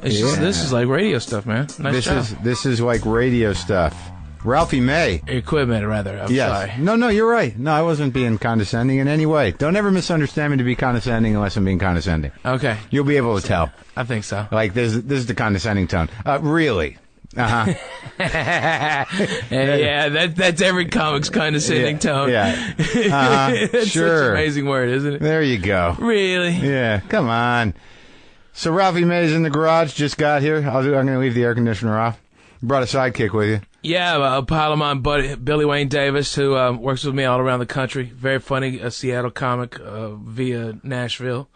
This is like radio stuff, man. Nice job. This is like radio stuff. Ralphie May. Equipment, rather. I'm sorry. No, you're right. No, I wasn't being condescending in any way. Don't ever misunderstand me to be condescending unless I'm being condescending. Okay. You'll be able to tell. I think so. Like, this is the condescending tone. Really? Uh-huh. Yeah, that's every comic's condescending tone. Yeah. It's Sure. such an amazing word, isn't it? There you go. Really? Yeah, come on. So Ralphie May's in the garage, just got here. I'm going to leave the air conditioner off. Brought a sidekick with you. Yeah, a pal of mine, buddy, Billy Wayne Davis, who works with me all around the country. Very funny, a Seattle comic via Nashville.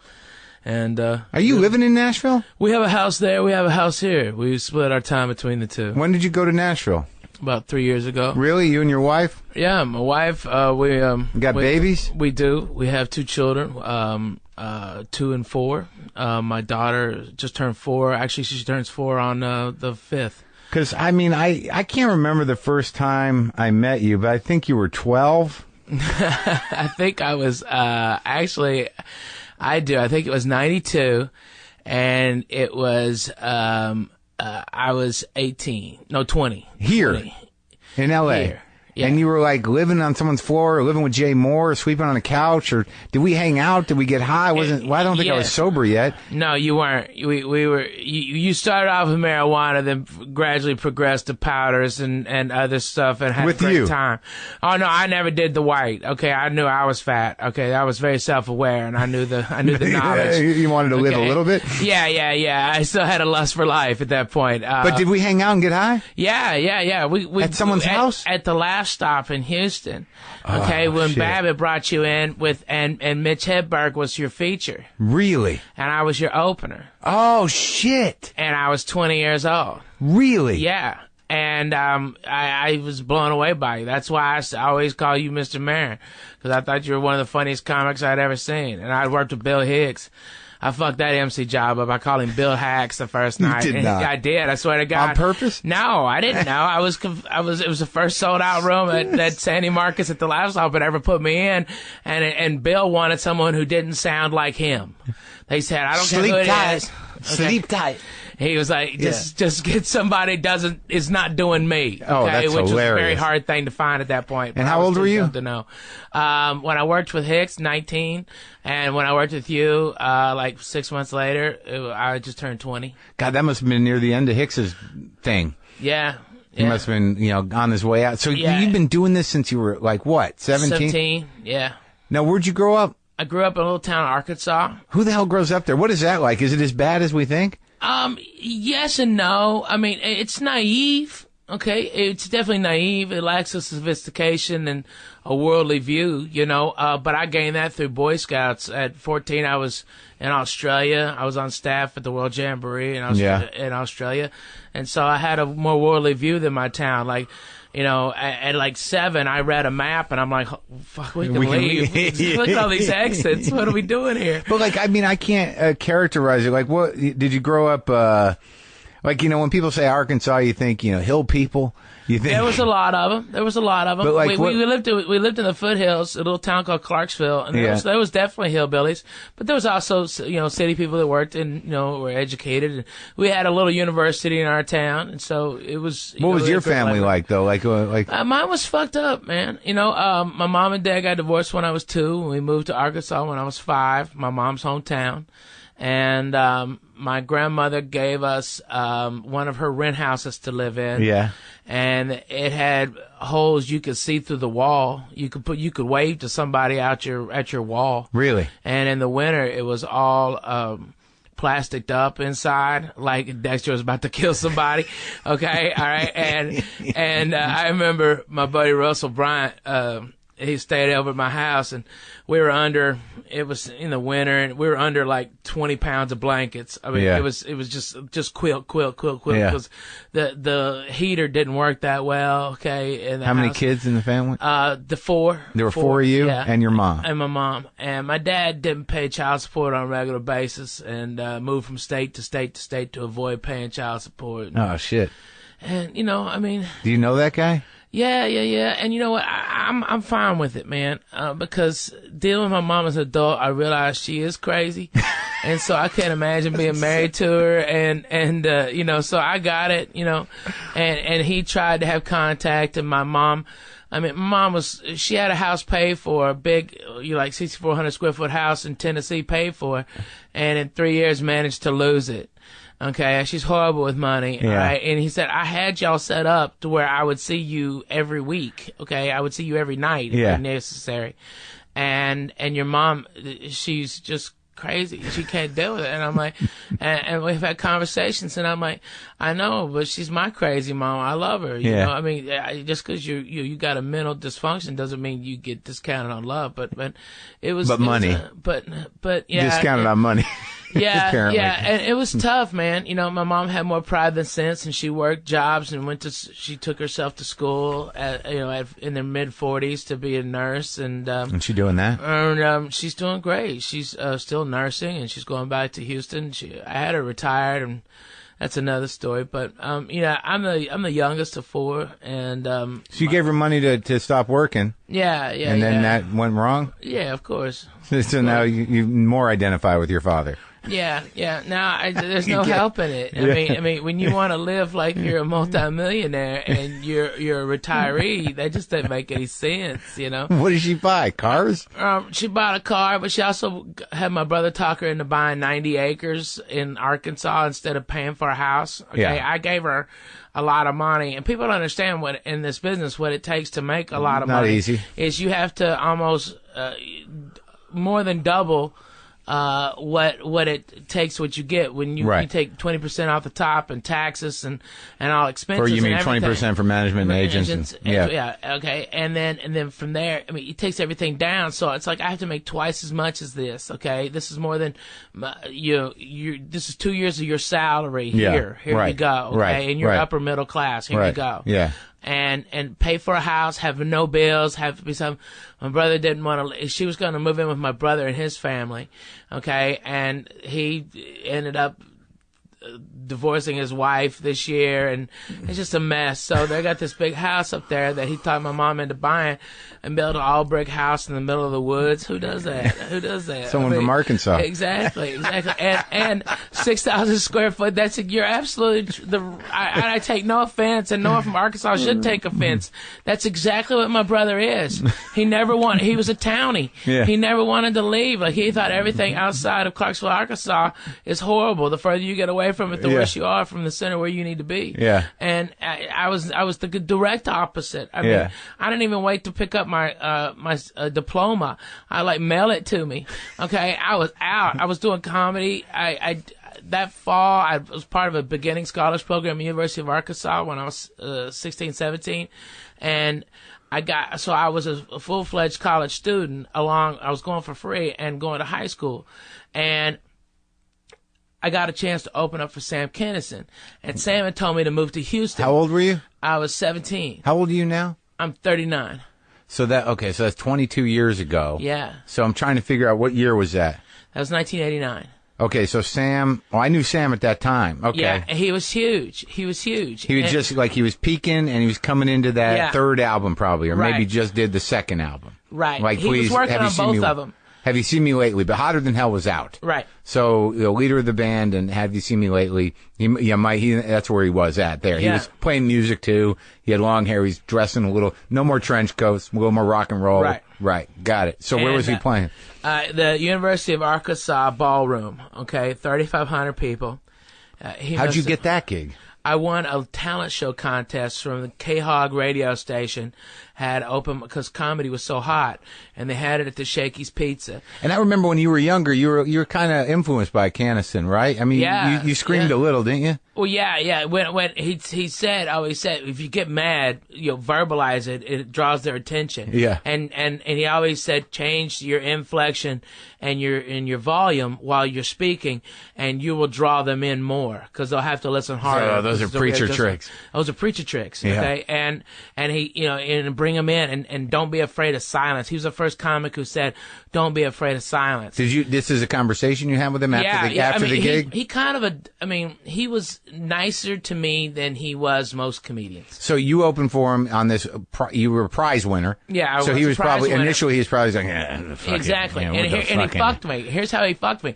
And Are you living in Nashville? we have a house there. We have a house here. We split our time between the two. When did you go to Nashville? About 3 years ago. Really? You and your wife? Yeah, my wife. We got babies? We do. We have two children, 2 and 4. My daughter just turned 4. Actually, she turns 4 on the 5th. Because, I mean, I can't remember the first time I met you, but I think you were 12. I think I was, actually, I do. I think it was 92, and it was, I was 18. No, 20. Here? 20. In L.A.? Here. Yeah. And you were like living on someone's floor, or living with Jay Moore, or sleeping on a couch, or did we hang out? Did we get high? Well, I don't think I was sober yet. No, you weren't. We were. You started off with marijuana, then gradually progressed to powders and other stuff, and had a great time. Oh no, I never did the white. Okay, I knew I was fat. Okay, I was very self-aware, and I knew the knowledge. You wanted to live a little bit. Yeah. I still had a lust for life at that point. But did we hang out and get high? Yeah. We at someone's house at the last stop in Houston. Okay, when shit. Babbitt brought you in with and Mitch Hedberg was your feature. Really? And I was your opener. Oh shit! And I was 20 years old. Really? Yeah. And I was blown away by you. That's why I always call you Mr. Maron, because I thought you were one of the funniest comics I'd ever seen. And I worked with Bill Hicks. I fucked that MC job up. I called him Bill Hacks the first night. You did not. I did. I swear to God. On purpose? No, I didn't know. It was the first sold out room at Sandy Marcus at the Laugh Stop had ever put me in. And Bill wanted someone who didn't sound like him. They said, I don't care who it is. Sleep tight. He was like, just get somebody is not doing me. Okay? Oh, that's Which was a hilarious. very hard thing to find at that point. And how old were you? To know. When I worked with Hicks, 19. And when I worked with you, like 6 months later, I just turned 20. God, that must have been near the end of Hicks's thing. Yeah. He must have been, on his way out. So you've been doing this since you were like what, 17? 17, yeah. Now, where'd you grow up? I grew up in a little town, Arkansas. Who the hell grows up there? What is that like? Is it as bad as we think? Yes and no. I mean, it's naive. Okay, it's definitely naive. It lacks a sophistication and a worldly view, but I gained that through Boy Scouts. At 14, I was in Australia. I was on staff at the World Jamboree in Australia. And so I had a more worldly view than my town. Like, at like 7, I read a map and I'm like, fuck, we can leave. Look at all these exits. What are we doing here? But I can't characterize it. Like, what did you grow up? When people say Arkansas, you think hill people. You think there was a lot of them. But like, we lived in the foothills, a little town called Clarksville, and there was definitely hillbillies. But there was also city people that worked and were educated. And we had a little university in our town, and so it was. What was your family like though? Mine was fucked up, man. My mom and dad got divorced when I was 2. We moved to Arkansas when I was 5. My mom's hometown. And my grandmother gave us one of her rent houses to live in. Yeah. And it had holes you could see through the wall. You could wave to somebody at your wall. Really? And in the winter, it was all plasticed up inside, like Dexter was about to kill somebody. Okay, all right. And I remember my buddy Russell Bryant. He stayed over at my house, and we were under. It was in the winter, and we were under like 20 pounds of blankets. I mean, it was just quilt because the heater didn't work that well. Okay, in the How many house. kids in the family? The 4. There were 4 of you, and your mom, and my mom, and my dad didn't pay child support on a regular basis, and moved from state to state to state to avoid paying child support. Oh shit! And I mean, do you know that guy? Yeah. And you know what? I'm fine with it, man. Because dealing with my mom as an adult, I realize she is crazy. And so I can't imagine being married to her. And you know, so I got it, you know, and he tried to have contact, and my mom she had a house paid for, a big, like 6,400 square foot house in Tennessee paid for, and in 3 years managed to lose it. Okay, she's horrible with money, right? And he said, I had y'all set up to where I would see you every week, okay? I would see you every night if necessary. And your mom, she's just crazy. She can't deal with it. And I'm like, and we've had conversations, and I'm like, I know, but she's my crazy mom. I love her. You know, I mean, just because you got a mental dysfunction doesn't mean you get discounted on love. But it was, but money. But yeah, discounted on money. Yeah, Apparently. yeah, and it was tough, man. You know, my mom had more pride than sense, and she worked jobs and she took herself to school in their mid-40s to be a nurse, and she doing that? And she's doing great. She's still nursing, and she's going back to Houston. I had her retired, and that's another story. But you know, I'm the youngest of four, and so you gave her money to stop working. Yeah, and then that went wrong. Yeah, of course. So now you more identify with your father. Yeah. Now there's no helping it. I mean, when you want to live like you're a multimillionaire and you're a retiree, that just doesn't make any sense, you know. What did she buy? Cars? She bought a car, but she also had my brother talk her into buying 90 acres in Arkansas instead of paying for a house. Okay, I gave her a lot of money, and people don't understand what in this business what it takes to make a lot of money. Not easy. Is you have to almost more than double what it takes, what you get when you take 20% off the top and taxes and all expenses. Or you mean 20% for management and agents? Okay, and then from there, I mean, it takes everything down. So it's like I have to make twice as much as this. Okay, this is more than this is 2 years of your salary here. Here you go. Okay, and you're upper middle class. Here you go. Yeah. And pay for a house, have no bills, have to be some. My brother didn't want to. She was going to move in with my brother and his family, okay, and he ended up divorcing his wife this year, and it's just a mess. So they got this big house up there that he talked my mom into buying, and built an all brick house in the middle of the woods. Who does that? Who does that? Someone from Arkansas. Exactly. And 6,000 square foot. You're absolutely I take no offense, and no one from Arkansas should take offense. That's exactly what my brother is. He was a townie. Yeah. He never wanted to leave. Like, he thought everything outside of Clarksville, Arkansas is horrible. The further you get away from it, the worse you are from the center where you need to be. Yeah. And I was the direct opposite. I mean, I didn't even wait to pick up my diploma. I mail it to me. Okay. I was out. I was doing comedy. That fall, I was part of a beginning scholars program at the University of Arkansas when I was 16, 17. And I was a full-fledged college student I was going for free and going to high school. And I got a chance to open up for Sam Kinison. And Sam had told me to move to Houston. How old were you? I was 17. How old are you now? I'm 39. So that's 22 years ago. Yeah. So I'm trying to figure out what year was that? That was 1989. Okay, so Sam, I knew Sam at that time. Okay. Yeah, and he was huge. He was just like, he was peaking, and he was coming into that third album probably, or maybe just did the second album. Right. Like, he was working on both of them. Have You Seen Me Lately? But Hotter Than Hell was out. Right. So, leader of the band and Have You Seen Me Lately, that's where he was at there. He was playing music too. He had long hair. He's dressing no more trench coats, a little more rock and roll. Right. Got it. So where was he playing? The University of Arkansas Ballroom. Okay. 3,500 people. How'd you get that gig? I won a talent show contest from the K-Hog radio station. Had open because comedy was so hot, and they had it at the Shakey's Pizza. And I remember when you were younger, you were kind of influenced by Kinison, right? I mean, you screamed a little, didn't you? Well, yeah. When he said, if you get mad, verbalize it, it draws their attention. Yeah. And he always said, change your inflection and your volume while you're speaking, and you will draw them in more because they'll have to listen harder. So Those are preacher tricks. Those are preacher tricks. Okay. And he, and bring him in and don't be afraid of silence. He was the first comic who said, don't be afraid of silence. This is a conversation you had with him after the gig? He kind of he was nicer to me than he was most comedians. So you opened for him on this, you were a prize winner. Yeah, so he was probably, initially he was probably like, fuck exactly. it. And he fucked me. Here's how he fucked me.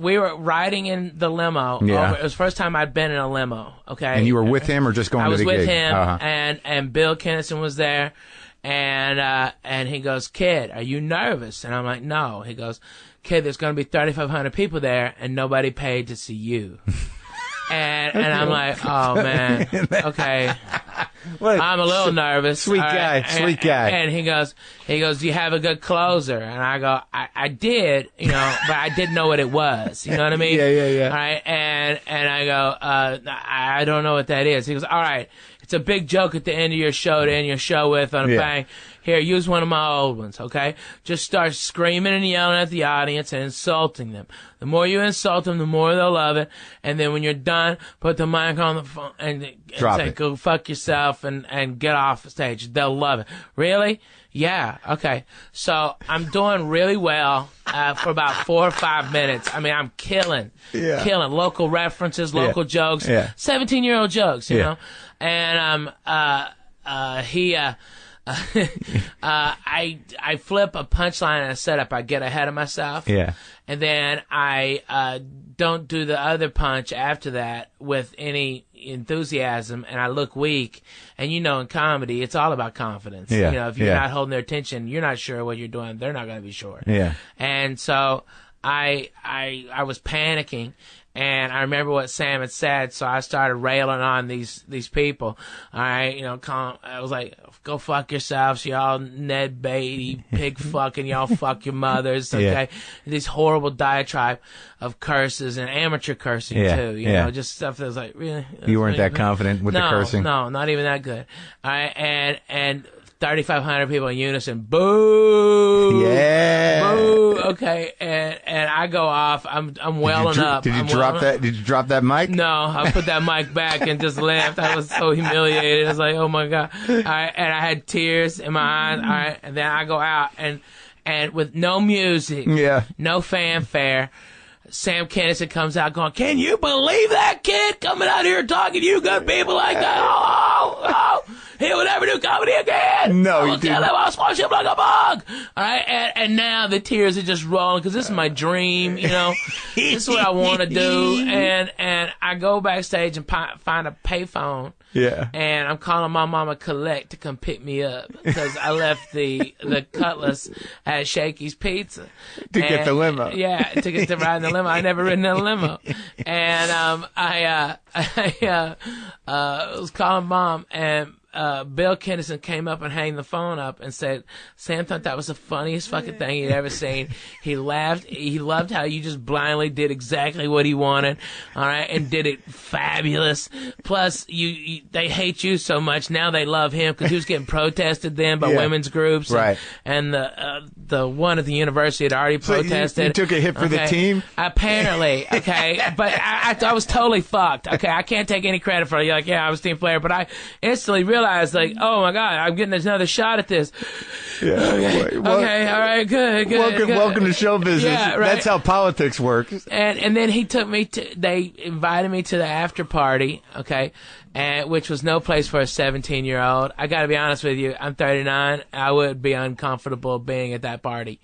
We were riding in the limo. Yeah. It was the first time I'd been in a limo, okay? And you were with him or just going to the gig? I was with him, and Bill Kinison was there. And he goes, kid, are you nervous? And I'm like, no. He goes, kid, there's going to be 3,500 people there, and nobody paid to see you. and I'm like, oh, man, okay. I'm a little nervous. Sweet guy. And he goes, do you have a good closer? And I go, I did, but I didn't know what it was. You know what I mean? Yeah. All right. And I go, I don't know what that is. He goes, all right. It's a big joke at the end of your show to end your show with on a bang. Here, use one of my old ones, okay? Just start screaming and yelling at the audience and insulting them. The more you insult them, the more they'll love it. And then when you're done, put the mic on the phone and say, go fuck yourself and get off the stage. They'll love it. Really? Yeah, okay. So I'm doing really well for about 4 or 5 minutes. I mean, I'm killing local references, local jokes, 17-year-old jokes, you know? And I flip a punchline and a setup. I get ahead of myself. Yeah. And then I don't do the other punch after that with any enthusiasm, and I look weak. And in comedy, it's all about confidence. Yeah. If you're not holding their attention, you're not sure what you're doing, they're not going to be sure. Yeah. And so I was panicking. And I remember what Sam had said, so I started railing on these people. All right, I was like, go fuck yourselves, y'all Ned Beatty, pig fucking, y'all fuck your mothers, okay? Yeah. These horrible diatribe of curses and amateur cursing too, you know, just stuff that was like, really? You weren't that confident with the cursing? No, not even that good. All right, and 3,500 people in unison. Boo! Yeah. Boo! Okay, and I go off. I'm welling up. Did you drop that mic? No, I put that mic back and just laughed. I was so humiliated. I was like, oh my god! All right, and I had tears in my eyes. All right, and then I go out and with no music, no fanfare. Sam Kinison comes out going, can you believe that kid coming out here talking to you good people like that? Oh, he would never do comedy again. No, you didn't. I'll squash him like a bug. All right, and now the tears are just rolling because this is my dream, This is what I want to do. And I go backstage and find a payphone. Yeah. And I'm calling my mama Collect to come pick me up because I left the Cutlass at Shakey's Pizza. To get the limo. Yeah, to get to ride in the limo. I never ridden in a limo. And I was calling mom, and Bill Kinison came up and hung the phone up and said, Sam thought that was the funniest fucking thing he'd ever seen. He laughed. He loved how you just blindly did exactly what he wanted, all right, and did it fabulous. Plus, they hate you so much, now they love him because he was getting protested then by women's groups. Right. And the one at the university had already protested. So you took a hit for the team? Apparently, okay. But I was totally fucked, okay. I can't take any credit for it. You're like, yeah, I was a team player, but I instantly realized, like, oh my god, I'm getting another shot at this. Yeah. Okay, all right, good. Welcome to show business. Yeah, right. That's how politics works. And then he took me they invited me to the after party, okay, which was no place for a 17-year-old. I got to be honest with you, I'm 39. I would be uncomfortable being at that party.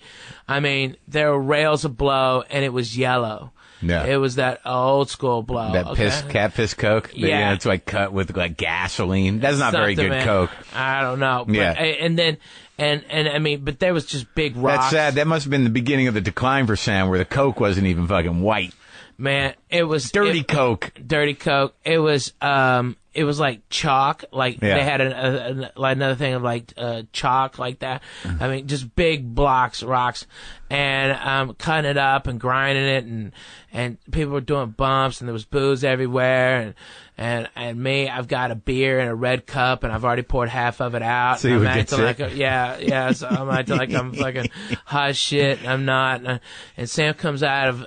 I mean, there were rails of blow, and it was yellow. Yeah. It was that old school blow. That cat piss Coke? Yeah. It's like cut with like gasoline. That's not very good man. Coke. I don't know. But, yeah. And then, I mean, but there was just big rocks. That's sad. That must have been the beginning of the decline for Sam, where the Coke wasn't even fucking white. Man, it was dirty Coke. Dirty Coke. It was like chalk. Like they had like another thing of like chalk like that. I mean, just big blocks, rocks. and I'm cutting it up and grinding it, and people were doing bumps, and there was booze everywhere, and me, I've got a beer in a red cup, and I've already poured half of it out. So you I'm would get acting sick? like so I'm acting like I'm fucking hot shit, and I'm not. And Sam comes out of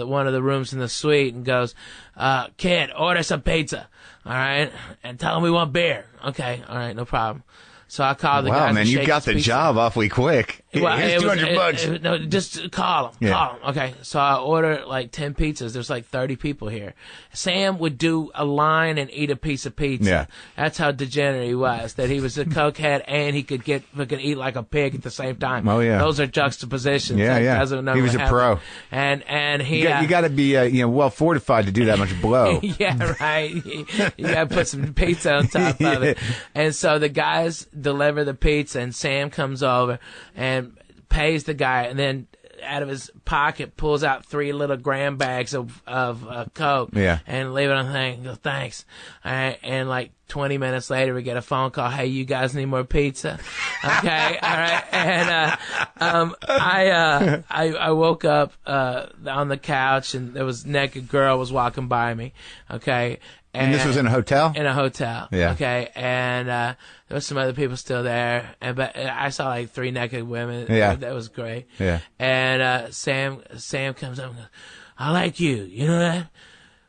one of the rooms in the suite and goes, "Kid, order some pizza, all right, and tell him we want beer." Okay, all right, no problem. So I called the guys. Wow, man, you got the pizza. job awfully quick. Well, Here's $200. No, just call him. Yeah. Call him. Okay. So I ordered like 10 pizzas. There's like 30 people here. Sam would do a line and eat a piece of pizza. Yeah. That's how degenerate he was. That he was a cokehead and he could eat like a pig at the same time. Oh, yeah. Those are juxtapositions. Yeah, That yeah. doesn't He was a happen. pro. And he. You got to be well fortified to do that much blow. Yeah, right. You got to put some pizza on top of it. And so the guys deliver the pizza, and Sam comes over and pays the guy, and then out of his pocket pulls out 3 little gram bags of Coke. Yeah. And leave it on the thing. He goes, "Thanks." All right. And like 20 minutes later, we get a phone call. "Hey, you guys need more pizza?" Okay. All right. And I woke up on the couch, and there was a naked girl was walking by me. Okay. And this was in a hotel? In a hotel. Yeah. Okay. And there was some other people still there. But I saw like 3 naked women. Yeah. That was great. Yeah. And Sam comes up and goes, "I like you. You know that?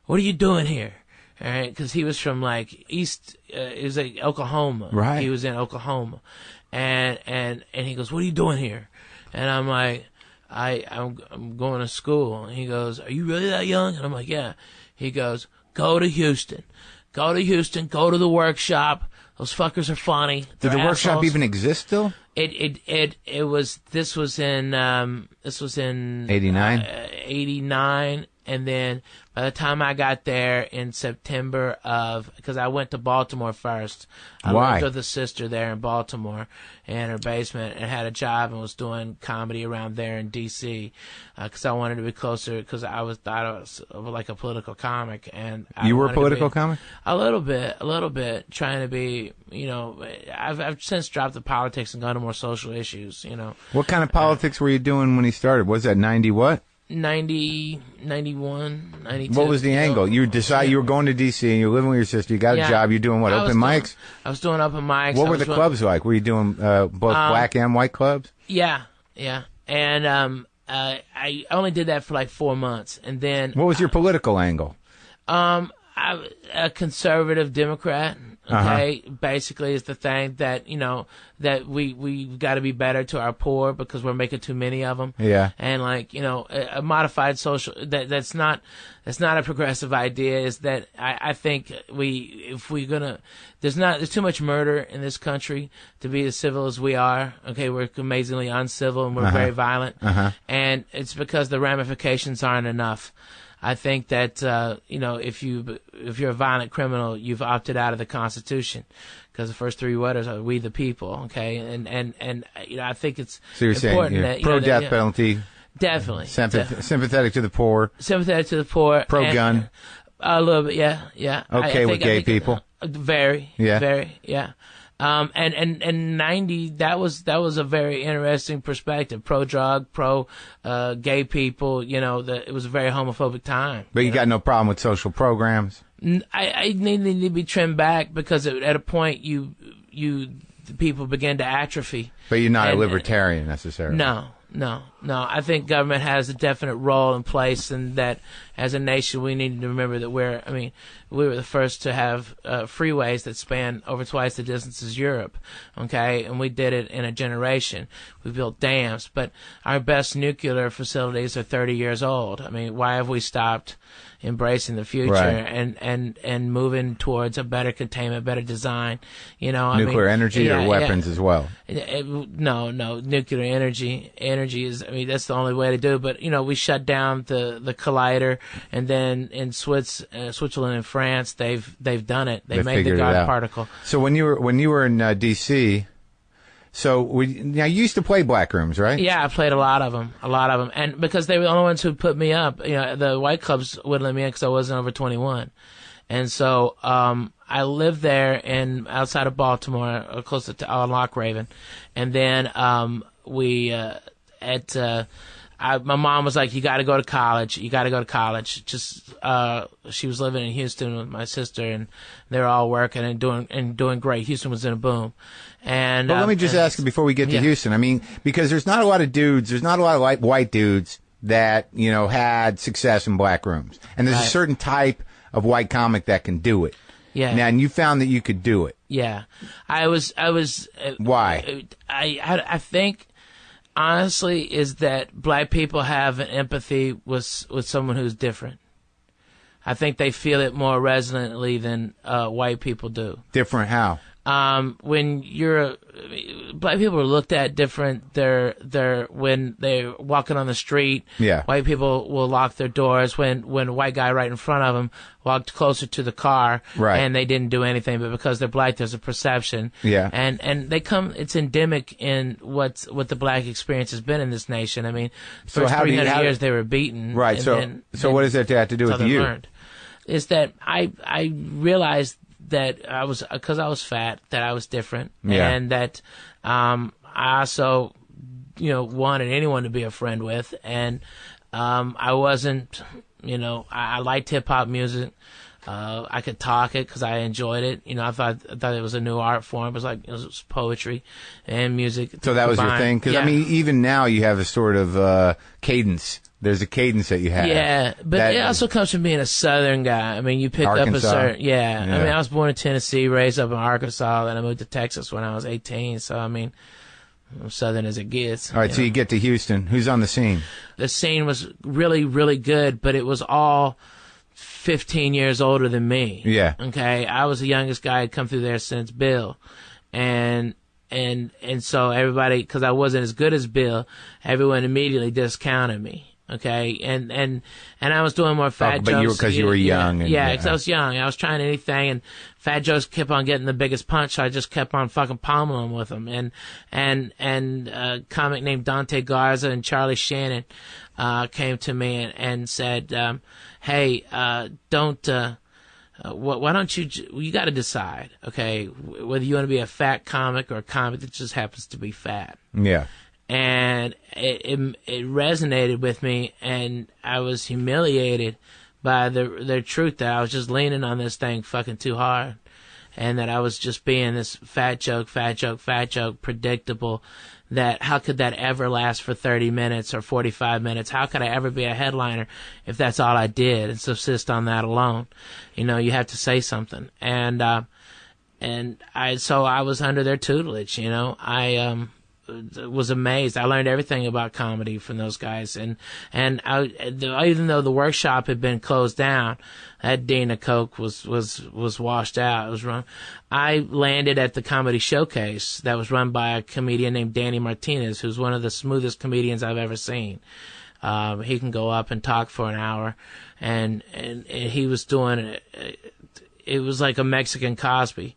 What are you doing here?" All right. Because he was from like East, it was like Oklahoma. Right. He was in Oklahoma. And he goes, "What are you doing here?" And I'm like, I'm going to school. And he goes, "Are you really that young?" And I'm like, "Yeah." He goes, "Go to Houston. Go to Houston. Go to the workshop. Those fuckers are funny." Did They're the workshop assholes. even exist still? This was in 89? 89, and then by the time I got there in September because I went to Baltimore first. I Why? lived with a sister there in Baltimore in her basement, and had a job and was doing comedy around there in D.C. Because I wanted to be closer, because I thought I was like a political comic, and You were a political comic? A little bit, trying to be, I've since dropped the politics and gone to more social issues, What kind of politics were you doing when he started? Was that 90 what? 90, 91, 92. What was the angle? You decide you were going to D.C. and you were living with your sister. You got a job. You're doing what? Open mics? I was doing open mics. What were the clubs like? Were you doing both black and white clubs? Yeah. And I only did that for like 4 months, and then What was your political angle? a conservative Democrat. Okay, basically is the thing that that we got to be better to our poor because we're making too many of them. Yeah. And like a modified social that's not a progressive idea. Is that I think there's too much murder in this country to be as civil as we are. Okay, we're amazingly uncivil and we're very violent, and it's because the ramifications aren't enough. I think that if you're a violent criminal, you've opted out of the Constitution, because the first 3 letters are "We the People." Okay, and I think it's So you're important saying that pro-death penalty, definitely sympathetic to the poor, sympathetic to the poor, pro-gun, a little bit, yeah. Okay with gay people, very, yeah. And 90, that was a very interesting perspective. Pro-drug, gay people, it was a very homophobic time. But you got no problem with social programs? I need to be trimmed back, because at a point the people begin to atrophy. But you're not a libertarian necessarily. No. I think government has a definite role in place, and that as a nation we need to remember that we were the first to have freeways that span over twice the distance as Europe, okay? And we did it in a generation. We built dams, but our best nuclear facilities are 30 years old. I mean, why have we stopped embracing the future and moving towards a better containment, better design? Nuclear energy or weapons as well? No, nuclear energy is, that's the only way to do it. But we shut down the collider, and then in Switzerland and France they've done it. They made the God particle. So when you were in D.C., now you used to play black rooms, right? Yeah, I played a lot of them, and because they were the only ones who put me up. The white clubs wouldn't let me in because I wasn't over 21, and so I lived there outside of Baltimore, close to Lock Raven, and then my mom was like, you got to go to college. You got to go to college. Just, she was living in Houston with my sister, and they were all working and doing great. Houston was in a boom. And let me just ask you before we get to Houston. I mean, because there's not a lot of white dudes that, you know, had success in black rooms. And there's a certain type of white comic that can do it. Yeah. Now, and you found that you could do it. Yeah. I was. Why? I think, honestly, is that black people have an empathy with someone who's different. I think they feel it more resonantly than white people do. Different how? When black people are looked at different. They're when they're walking on the street. Yeah. White people will lock their doors when a white guy right in front of them walked closer to the car. Right. And they didn't do anything, but because they're black, there's a perception. Yeah. And they come. It's endemic in what the black experience has been in this nation. I mean, for 300 years they were beaten. Right. So what does that have to do with you? Learned is that I realized that I was fat, that I was different, and that I also, you know, wanted anyone to be a friend with, and I wasn't, you know, I liked hip hop music. I could talk it because I enjoyed it. You know, I thought it was a new art form. It was poetry and music. So that was your thing? Because, I mean, even now you have a sort of cadence. There's a cadence that you have. Yeah, but it also comes from being a Southern guy. I mean, you pick Arkansas. up a certain... Yeah. I mean, I was born in Tennessee, raised up in Arkansas, then I moved to Texas when I was 18. So, I mean, I'm Southern as it gets. All right, so you get to Houston. Who's on the scene? The scene was really, really good, but it was all 15 years older than me. Yeah. Okay? I was the youngest guy who'd come through there since Bill. And so everybody, because I wasn't as good as Bill, everyone immediately discounted me. Okay, and I was doing more fat jokes. Because you were young. Yeah, because I was young. I was trying anything, and fat jokes kept on getting the biggest punch, so I just kept on fucking pommeling with them. And a comic named Dante Garza and Charlie Shannon came to me and said, hey, why don't you got to decide, okay, whether you want to be a fat comic or a comic that just happens to be fat. Yeah. And it resonated with me, and I was humiliated by the truth that I was just leaning on this thing fucking too hard, and that I was just being this fat joke, predictable, that how could that ever last for 30 minutes or 45 minutes? How could I ever be a headliner if that's all I did and subsist on that alone? You know, you have to say something. And I was under their tutelage, you know. I was amazed. I learned everything about comedy from those guys, and even though the workshop had been closed down, that Dean of Coke was washed out. It was run. I landed at the comedy showcase that was run by a comedian named Danny Martinez, who's one of the smoothest comedians I've ever seen. He can go up and talk for an hour, and he was doing it was like a Mexican Cosby.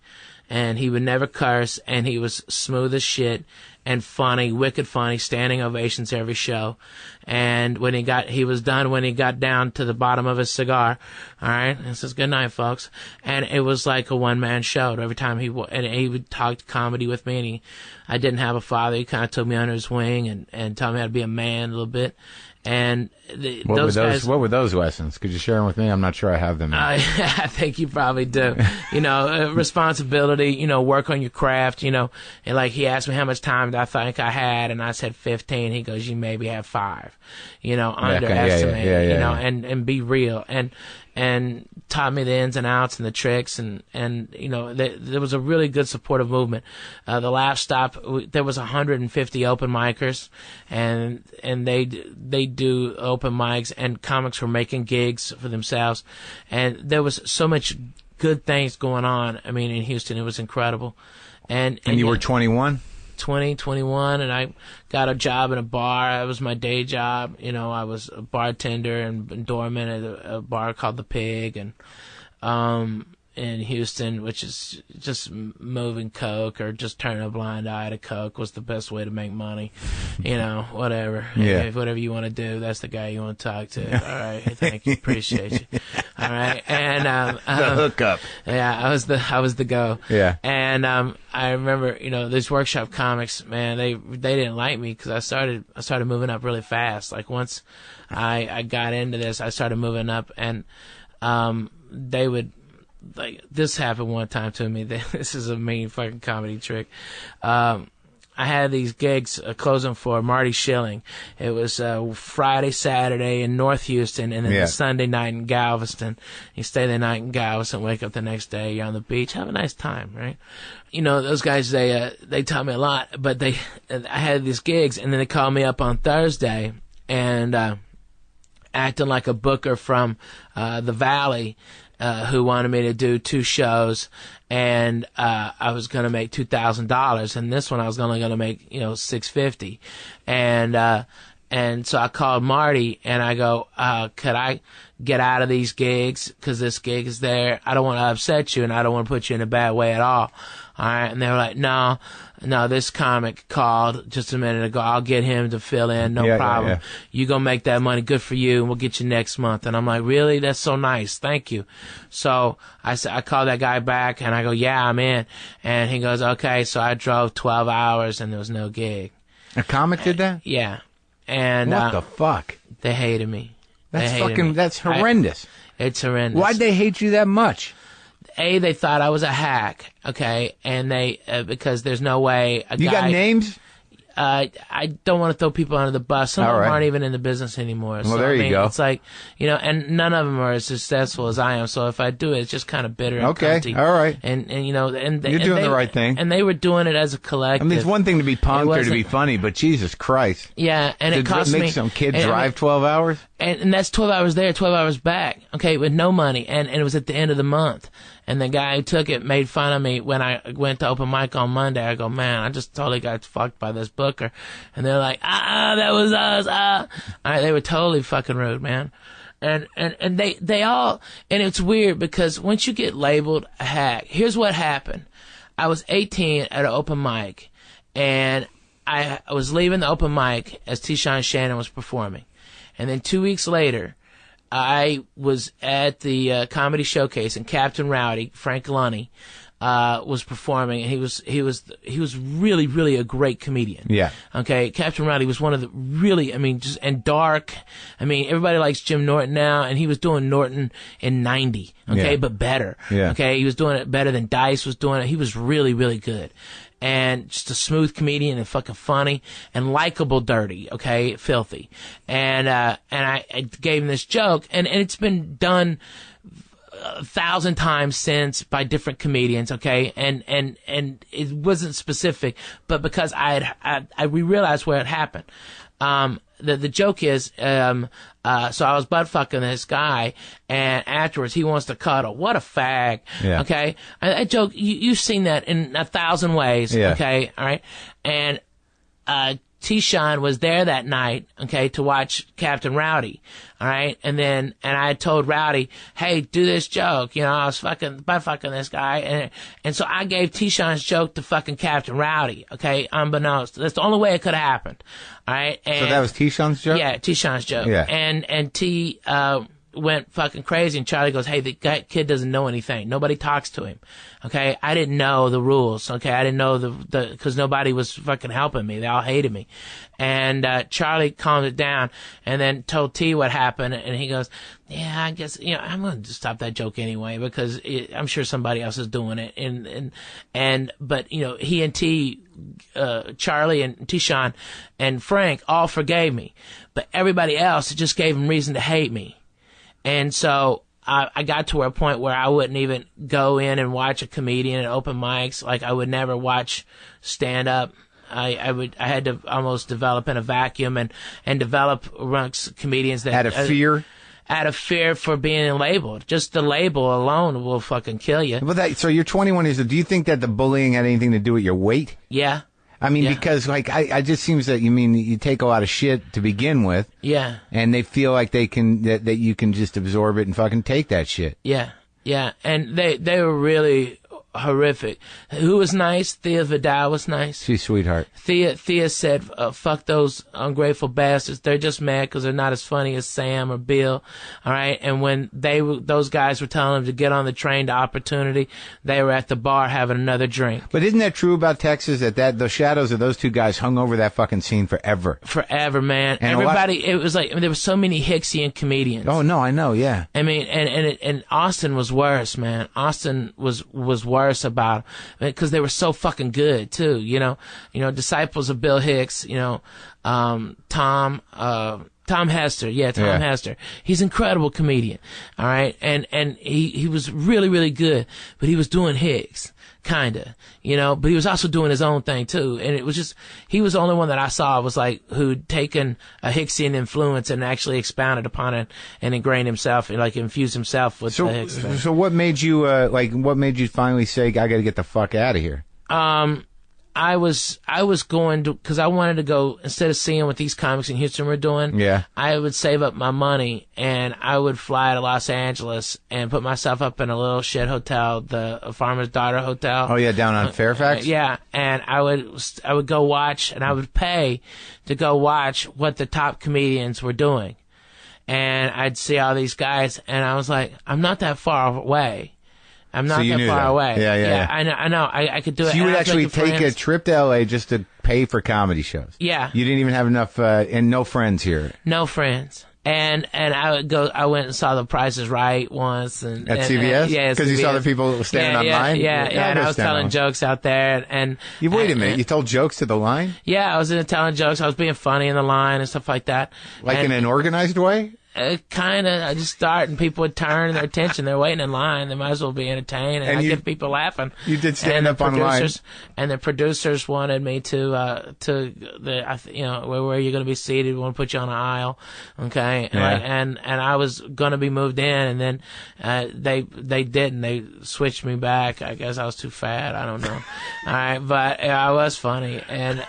And he would never curse, and he was smooth as shit and funny, wicked funny, standing ovations every show. And when he was done when he got down to the bottom of his cigar. All right, and says good night, folks. And it was like a one-man show. Every time he would talk comedy with me, and I didn't have a father. He kind of took me under his wing and taught me how to be a man a little bit. And what were those lessons? Could you share them with me? I'm not sure I have them. I think you probably do. You know, responsibility, you know, work on your craft, you know. And like he asked me how much time I think I had, and I said 15. He goes, you maybe have 5. You know, underestimate, you know, and be real. And taught me the ins and outs and the tricks, and you know, there was a really good supportive movement. The Laugh Stop, there was 150 open micers, and they do open mics, and comics were making gigs for themselves, and there was so much good things going on. I mean, in Houston, it was incredible. And you were 21? 21, and I got a job in a bar. That was my day job. You know, I was a bartender and doorman at a bar called The Pig, and in Houston, which is just moving coke or just turning a blind eye to coke was the best way to make money. You know, whatever. Yeah. If whatever you want to do, that's the guy you want to talk to. All right. Thank you. Appreciate you. All right. And, the hookup. Yeah, I was the go. Yeah. And, I remember, you know, these workshop comics, man, they didn't like me because I started moving up really fast. Like once I got into this, I started moving up, and they would, like, this happened one time to me. This is a mean fucking comedy trick. I had these gigs closing for Marty Schilling. It was Friday, Saturday in North Houston, and then the Sunday night in Galveston. You stay the night in Galveston, wake up the next day, you're on the beach, have a nice time, right? You know, those guys, they taught me a lot, but I had these gigs, and then they called me up on Thursday, and acting like a booker from the Valley, who wanted me to do 2 shows, and I was going to make $2,000, and this one I was only going to make, you know, $650, and so I called Marty, and I go, could I get out of these gigs, because this gig is there, I don't want to upset you, and I don't want to put you in a bad way at all. All right, and they were like, no, this comic called just a minute ago. I'll get him to fill in, no problem. Yeah. You gonna make that money, good for you, and we'll get you next month. And I'm like, really? That's so nice, thank you. So I called that guy back, and I go, yeah, I'm in. And he goes, okay. So I drove 12 hours, and there was no gig. A comic did that? Yeah. And what the fuck? They hated me. That's horrendous. It's horrendous. Why'd they hate you that much? They thought I was a hack, okay, and they because there's no way a guy... You got names? I don't want to throw people under the bus. Some of them aren't even in the business anymore. Well, there you go. It's like, you know, and none of them are as successful as I am. So if I do it, it's just kind of bitter and cunty. All right. And you know, and you're doing the right thing. And they were doing it as a collective. I mean, it's one thing to be punked or to be funny, but Jesus Christ. Yeah, and it cost me... Make some kid drive 12 hours? And that's 12 hours there, 12 hours back, okay, with no money, and it was at the end of the month. And the guy who took it made fun of me when I went to open mic on Monday. I go, man, I just totally got fucked by this booker. And they're like, that was us, They were totally fucking rude, man. And they all, and it's weird because once you get labeled a hack, here's what happened. I was 18 at an open mic, and I was leaving the open mic as T-Sean Shannon was performing. And then 2 weeks later, I was at the comedy showcase, and Captain Rowdy, Frank Lunny, was performing, and he was really, really a great comedian. Yeah. Okay, Captain Rowdy was one of the really, I mean, just, and dark. I mean, everybody likes Jim Norton now, and he was doing Norton in 90. Okay, but better. Yeah. Okay, he was doing it better than Dice was doing it. He was really, really good. And just a smooth comedian and fucking funny and likable dirty, okay, filthy. And I gave him this joke, and it's been done 1,000 times since by different comedians, okay, and it wasn't specific, but because we realized where it happened. The joke is, so I was butt fucking this guy, and afterwards he wants to cuddle. What a fag. Yeah. Okay. That joke, you've seen that in 1,000 ways. Yeah. Okay. All right. And, T-Sean was there that night, okay, to watch Captain Rowdy, all right, and I told Rowdy, hey, do this joke, you know, I was butt fucking this guy, and so I gave T-Sean's joke to fucking Captain Rowdy, okay, unbeknownst. That's the only way it could have happened, all right. And, so that was T-Sean's joke? Yeah, T-Sean's joke. Yeah. And T, went fucking crazy, and Charlie goes, hey, the kid doesn't know anything. Nobody talks to him. Okay, I didn't know the rules. Okay, I didn't know because nobody was fucking helping me. They all hated me. And Charlie calmed it down, and then told T what happened, and he goes, yeah, I guess, you know, I'm going to stop that joke anyway, because I'm sure somebody else is doing it. But, you know, he and T, Charlie and T-Sean and Frank all forgave me, but everybody else just gave him reason to hate me. And so I got to a point where I wouldn't even go in and watch a comedian at open mics. Like, I would never watch stand up. I had to almost develop in a vacuum and develop amongst comedians that out of fear. Out of fear for being labeled. Just the label alone will fucking kill you. Well, so you're 21 years old. Do you think that the bullying had anything to do with your weight? Yeah. I mean, because, like, I just seems that you take a lot of shit to begin with. Yeah. And they feel like that you can just absorb it and fucking take that shit. Yeah. Yeah, and they were really horrific. Who was nice? Thea Vidal was nice. She's a sweetheart. Thea said, fuck those ungrateful bastards. They're just mad because they're not as funny as Sam or Bill. All right. And when those guys were telling them to get on the train to Opportunity, they were at the bar having another drink. But isn't that true about Texas? That the shadows of those two guys hung over that fucking scene forever. Forever, man. And everybody, it was like, there were so many Hicksian comedians. Oh, no, I know. Yeah. I mean, and Austin was worse, man. Austin was worse about it because they were so fucking good too, you know, disciples of Bill Hicks, Tom Hester. Yeah, Tom Hester. He's an incredible comedian. All right. And he was really, really good, but he was doing Hicks. Kinda, but he was also doing his own thing too. And it was just, he was the only one that I saw was like, who'd taken a Hicksian influence and actually expounded upon it and ingrained himself and like infused himself with the Hicks thing. So what made you, what made you finally say, I gotta get the fuck out of here? I was going to, cause I wanted to go, instead of seeing what these comics in Houston were doing, I would save up my money and I would fly to Los Angeles and put myself up in a little shit hotel, the Farmer's Daughter Hotel. Oh yeah, down on Fairfax? Yeah, and I would go watch, and I would pay to go watch what the top comedians were doing. And I'd see all these guys and I was like, I'm not that far away. I'm not that far away. Yeah. I know. I could do it. So you would actually take a trip to LA just to pay for comedy shows. Yeah. You didn't even have enough, and no friends here. No friends. And I would go. I went and saw The Price is Right once, and at CBS. Yeah, because you saw the people standing online. Yeah. And I was telling jokes out there, and wait a minute. You told jokes to the line? Yeah, I was telling jokes. I was being funny in the line and stuff like that. Like in an organized way? Kind of. I just start and people would turn their attention. They're waiting in line. They might as well be entertained. And I get people laughing. You did stand up online. And the producers wanted me to where you're going to be seated. We want to put you on an aisle. Okay. And I was going to be moved in, and then they didn't. They switched me back. I guess I was too fat. I don't know. All right. But I was funny. And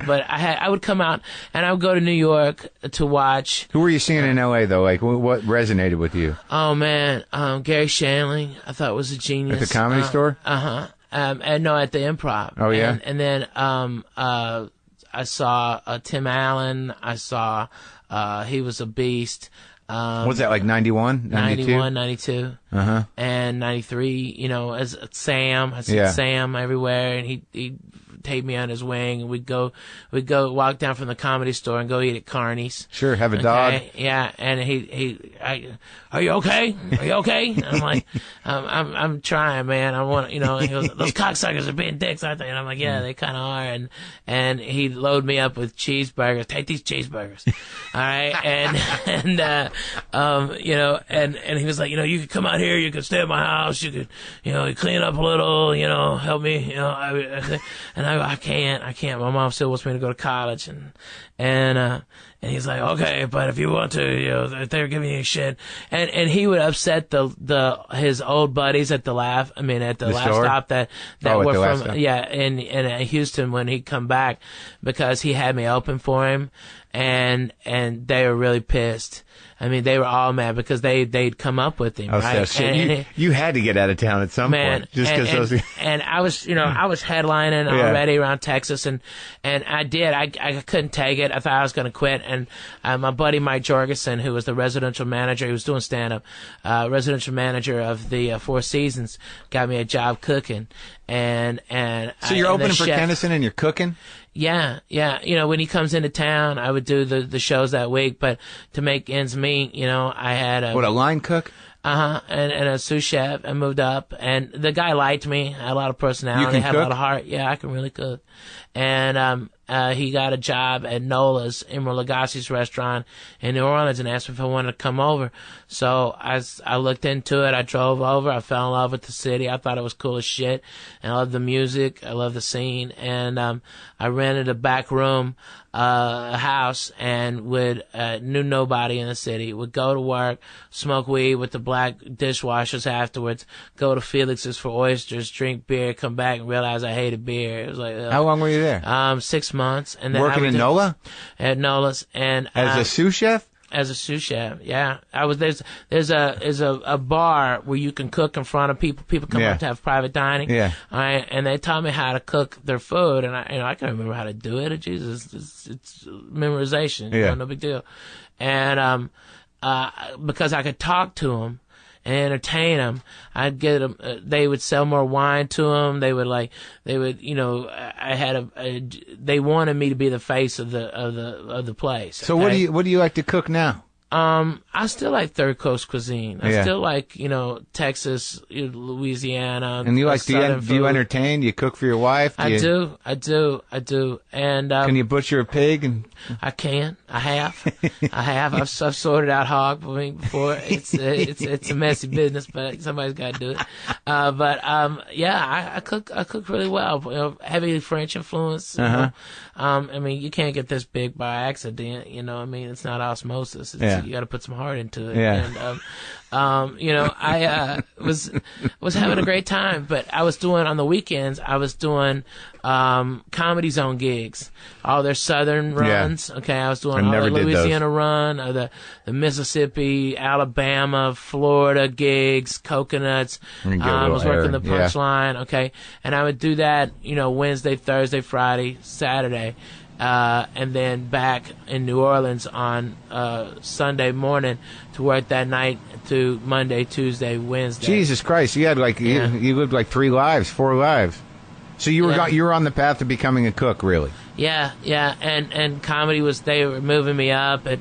but I would come out and I would go to New York to watch. Who were you seeing in LA though? Like, what resonated with you? Oh man, Gary Shandling, I thought was a genius. At the Comedy Store? And no, at the Improv. Oh yeah. And then I saw Tim Allen. I saw he was a beast. What was that, like 91, 92? 91, 92. And 93, as Sam. I seen Sam everywhere, and he take me on his wing, and we'd go walk down from the Comedy Store and go eat at Carney's. Sure, have a dog. Yeah, and are you okay? Are you okay? And I'm like, I'm trying, man. I want, and he goes, those cocksuckers are being dicks, aren't they? And I'm like, yeah, they kind of are. And he'd load me up with cheeseburgers. Take these cheeseburgers. All right. And he was like, you could come out here, you could stay at my house, you could, you clean up a little, help me, and I can't. My mom still wants me to go to college, and he's like, okay, but if you want to, if they're giving you shit, and he would upset his old buddies at the Laugh Stop that were from in Houston when he'd come back, because he had me open for him, and they were really pissed. I mean, they were all mad because they'd come up with him, right? So you had to get out of town at some point, just because and I was, I was headlining already around Texas, and I did. I couldn't take it. I thought I was going to quit, and my buddy Mike Jorgensen, who was the residential manager, he was doing stand-up, residential manager of the Four Seasons, got me a job cooking, and so you're opening for Kinison and you're cooking. Yeah. When he comes into town, I would do the shows that week, but to make ends meet, I had a line cook? And a sous chef. I moved up, and the guy liked me. I had a lot of personality, had a lot of heart. Yeah, I can really cook. And he got a job at Nola's, Emeril Lagasse's restaurant in New Orleans, and asked me if I wanted to come over. So I looked into it. I drove over. I fell in love with the city. I thought it was cool as shit. And I loved the music. I loved the scene. And I rented a back room, a house, and knew nobody in the city. Would go to work, smoke weed with the black dishwashers afterwards, go to Felix's for oysters, drink beer, come back and realize I hated beer. It was like, how long were you there? 6 months. And then working in Nola? At Nola's. And as a sous chef? as a sous chef. Yeah, I was there's a bar where you can cook in front of people. People come up to have private dining. Yeah. And they taught me how to cook their food, and I can remember how to do it. Jesus, it's memorization. You know, no big deal. And because I could talk to them and entertain them, I'd get them. They would sell more wine to them. They would you know, I had they wanted me to be the face of the place. So what do you like to cook now? I still like third coast cuisine. I still like, you know, Texas, Louisiana. And you like, do you entertain? Do you cook for your wife? I do. And, can you butcher a pig? And I can. I have. I've sorted out hog for me before. It's a messy business, but somebody's got to do it. Yeah, I cook really well. You know, heavily French influence. You know? I mean, you can't get this big by accident. You know, I mean, it's not osmosis. You got to put some heart into it. Yeah. And, you know, I was having a great time, but I was doing on the weekends. I was doing Comedy Zone gigs, all their Southern runs. Yeah. Okay, I was doing all the Louisiana run, the Mississippi, Alabama, Florida gigs, Coconuts. I was working the Punchline. Okay, and I would do that, you know, Wednesday, Thursday, Friday, Saturday. And then back in New Orleans on Sunday morning to work that night to Monday, Tuesday, Wednesday. Jesus Christ, you had you lived like 4 lives. So you were on the path to becoming a cook, really. Yeah, and comedy they were moving me up at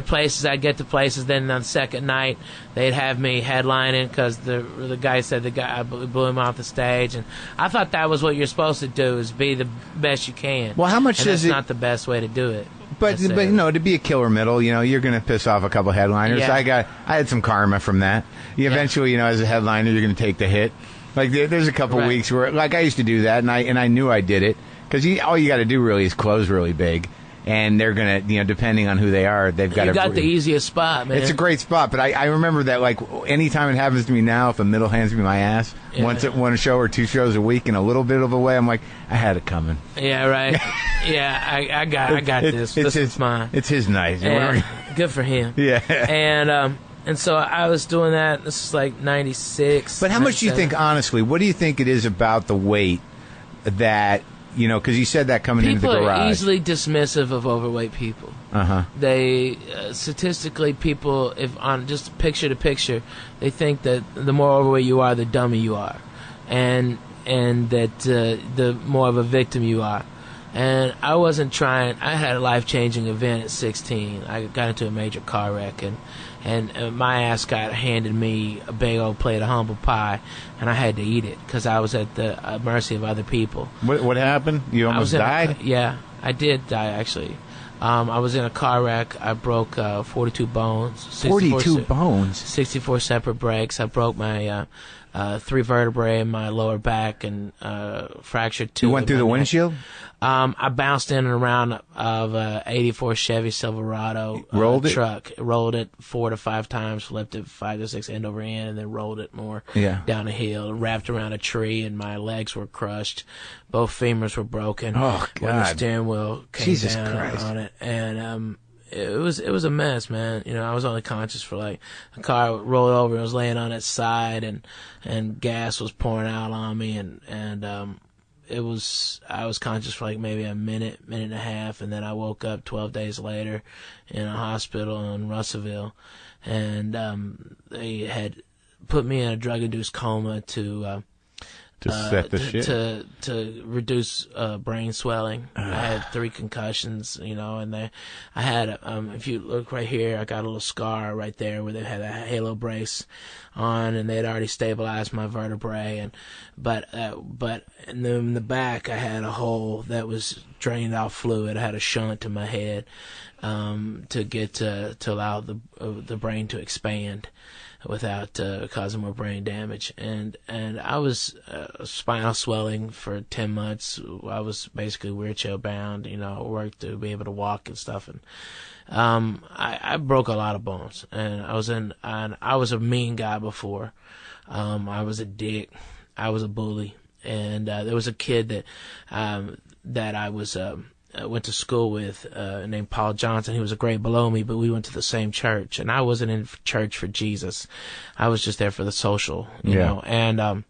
places. I'd get to places, then on the second night they'd have me headlining because the guy said I blew him off the stage, and I thought that was what you're supposed to do, is be the best you can. Well, how much is it? That's not the best way to do it. But you know, to be a killer middle, you know, you're going to piss off a couple headliners. Yeah. I had some karma from that. Eventually, you know, as a headliner, you're going to take the hit. Like there's a couple weeks where, like, I used to do that, and I knew I did it. Because all you got to do really is close really big, and they're gonna, you know, depending on who they are, they've got. You got the easiest spot, man. It's a great spot, but I remember that, like, anytime it happens to me now, if a middle hands me my ass, once at one show or 2 shows a week in a little bit of a way, I'm like, I had it coming. Yeah, right. Yeah, I got this. This is mine. It's his night. Good for him. Yeah. And so I was doing that. This is like 96. But how much do you think, honestly, what do you think it is about the weight that, you know, because you said that coming into the garage. People are easily dismissive of overweight people. They, statistically, people, if on just picture to picture, they think that the more overweight you are, the dumber you are. And that the more of a victim you are. And I wasn't trying. I had a life-changing event at 16. I got into a major car wreck, and my ass got handed me a big old plate of humble pie, and I had to eat it because I was at the mercy of other people. What happened? You almost died? Yeah, I did die, actually. I was in a car wreck. I broke 42 bones. 42 bones? 64 separate breaks. I broke my 3 vertebrae in my lower back and fractured 2. You went through the windshield? I bounced in and around of a 84 Chevy Silverado truck. Rolled it 4 to 5 times, flipped it 5 to 6 end over end, and then rolled it more down a hill. Wrapped around a tree, and my legs were crushed. Both femurs were broken. Oh, God. When the steering wheel came Jesus down Christ. on it. And it was a mess, man. You know, I was only conscious for like the car rolled over and was laying on its side, and gas was pouring out on me, and I was conscious for like maybe a minute and a half, and then I woke up 12 days later in a hospital in Russellville, and they had put me in a drug-induced coma to set the shit. To reduce brain swelling. I had 3 concussions, you know, and I had if you look right here, I got a little scar right there where they had a halo brace on, and they had already stabilized my vertebrae, but in the back I had a hole that was drained out fluid. I had a shunt in my head to allow the brain to expand without causing more brain damage, and I was spinal swelling for 10 months. I was basically wheelchair bound, you know, worked to be able to walk and stuff, and I broke a lot of bones, and I was a mean guy before. I was a dick. I was a bully, and there was a kid that I was went to school with named Paul Johnson. He was a grade below me, but we went to the same church. And I wasn't in church for Jesus. I was just there for the social, you know. And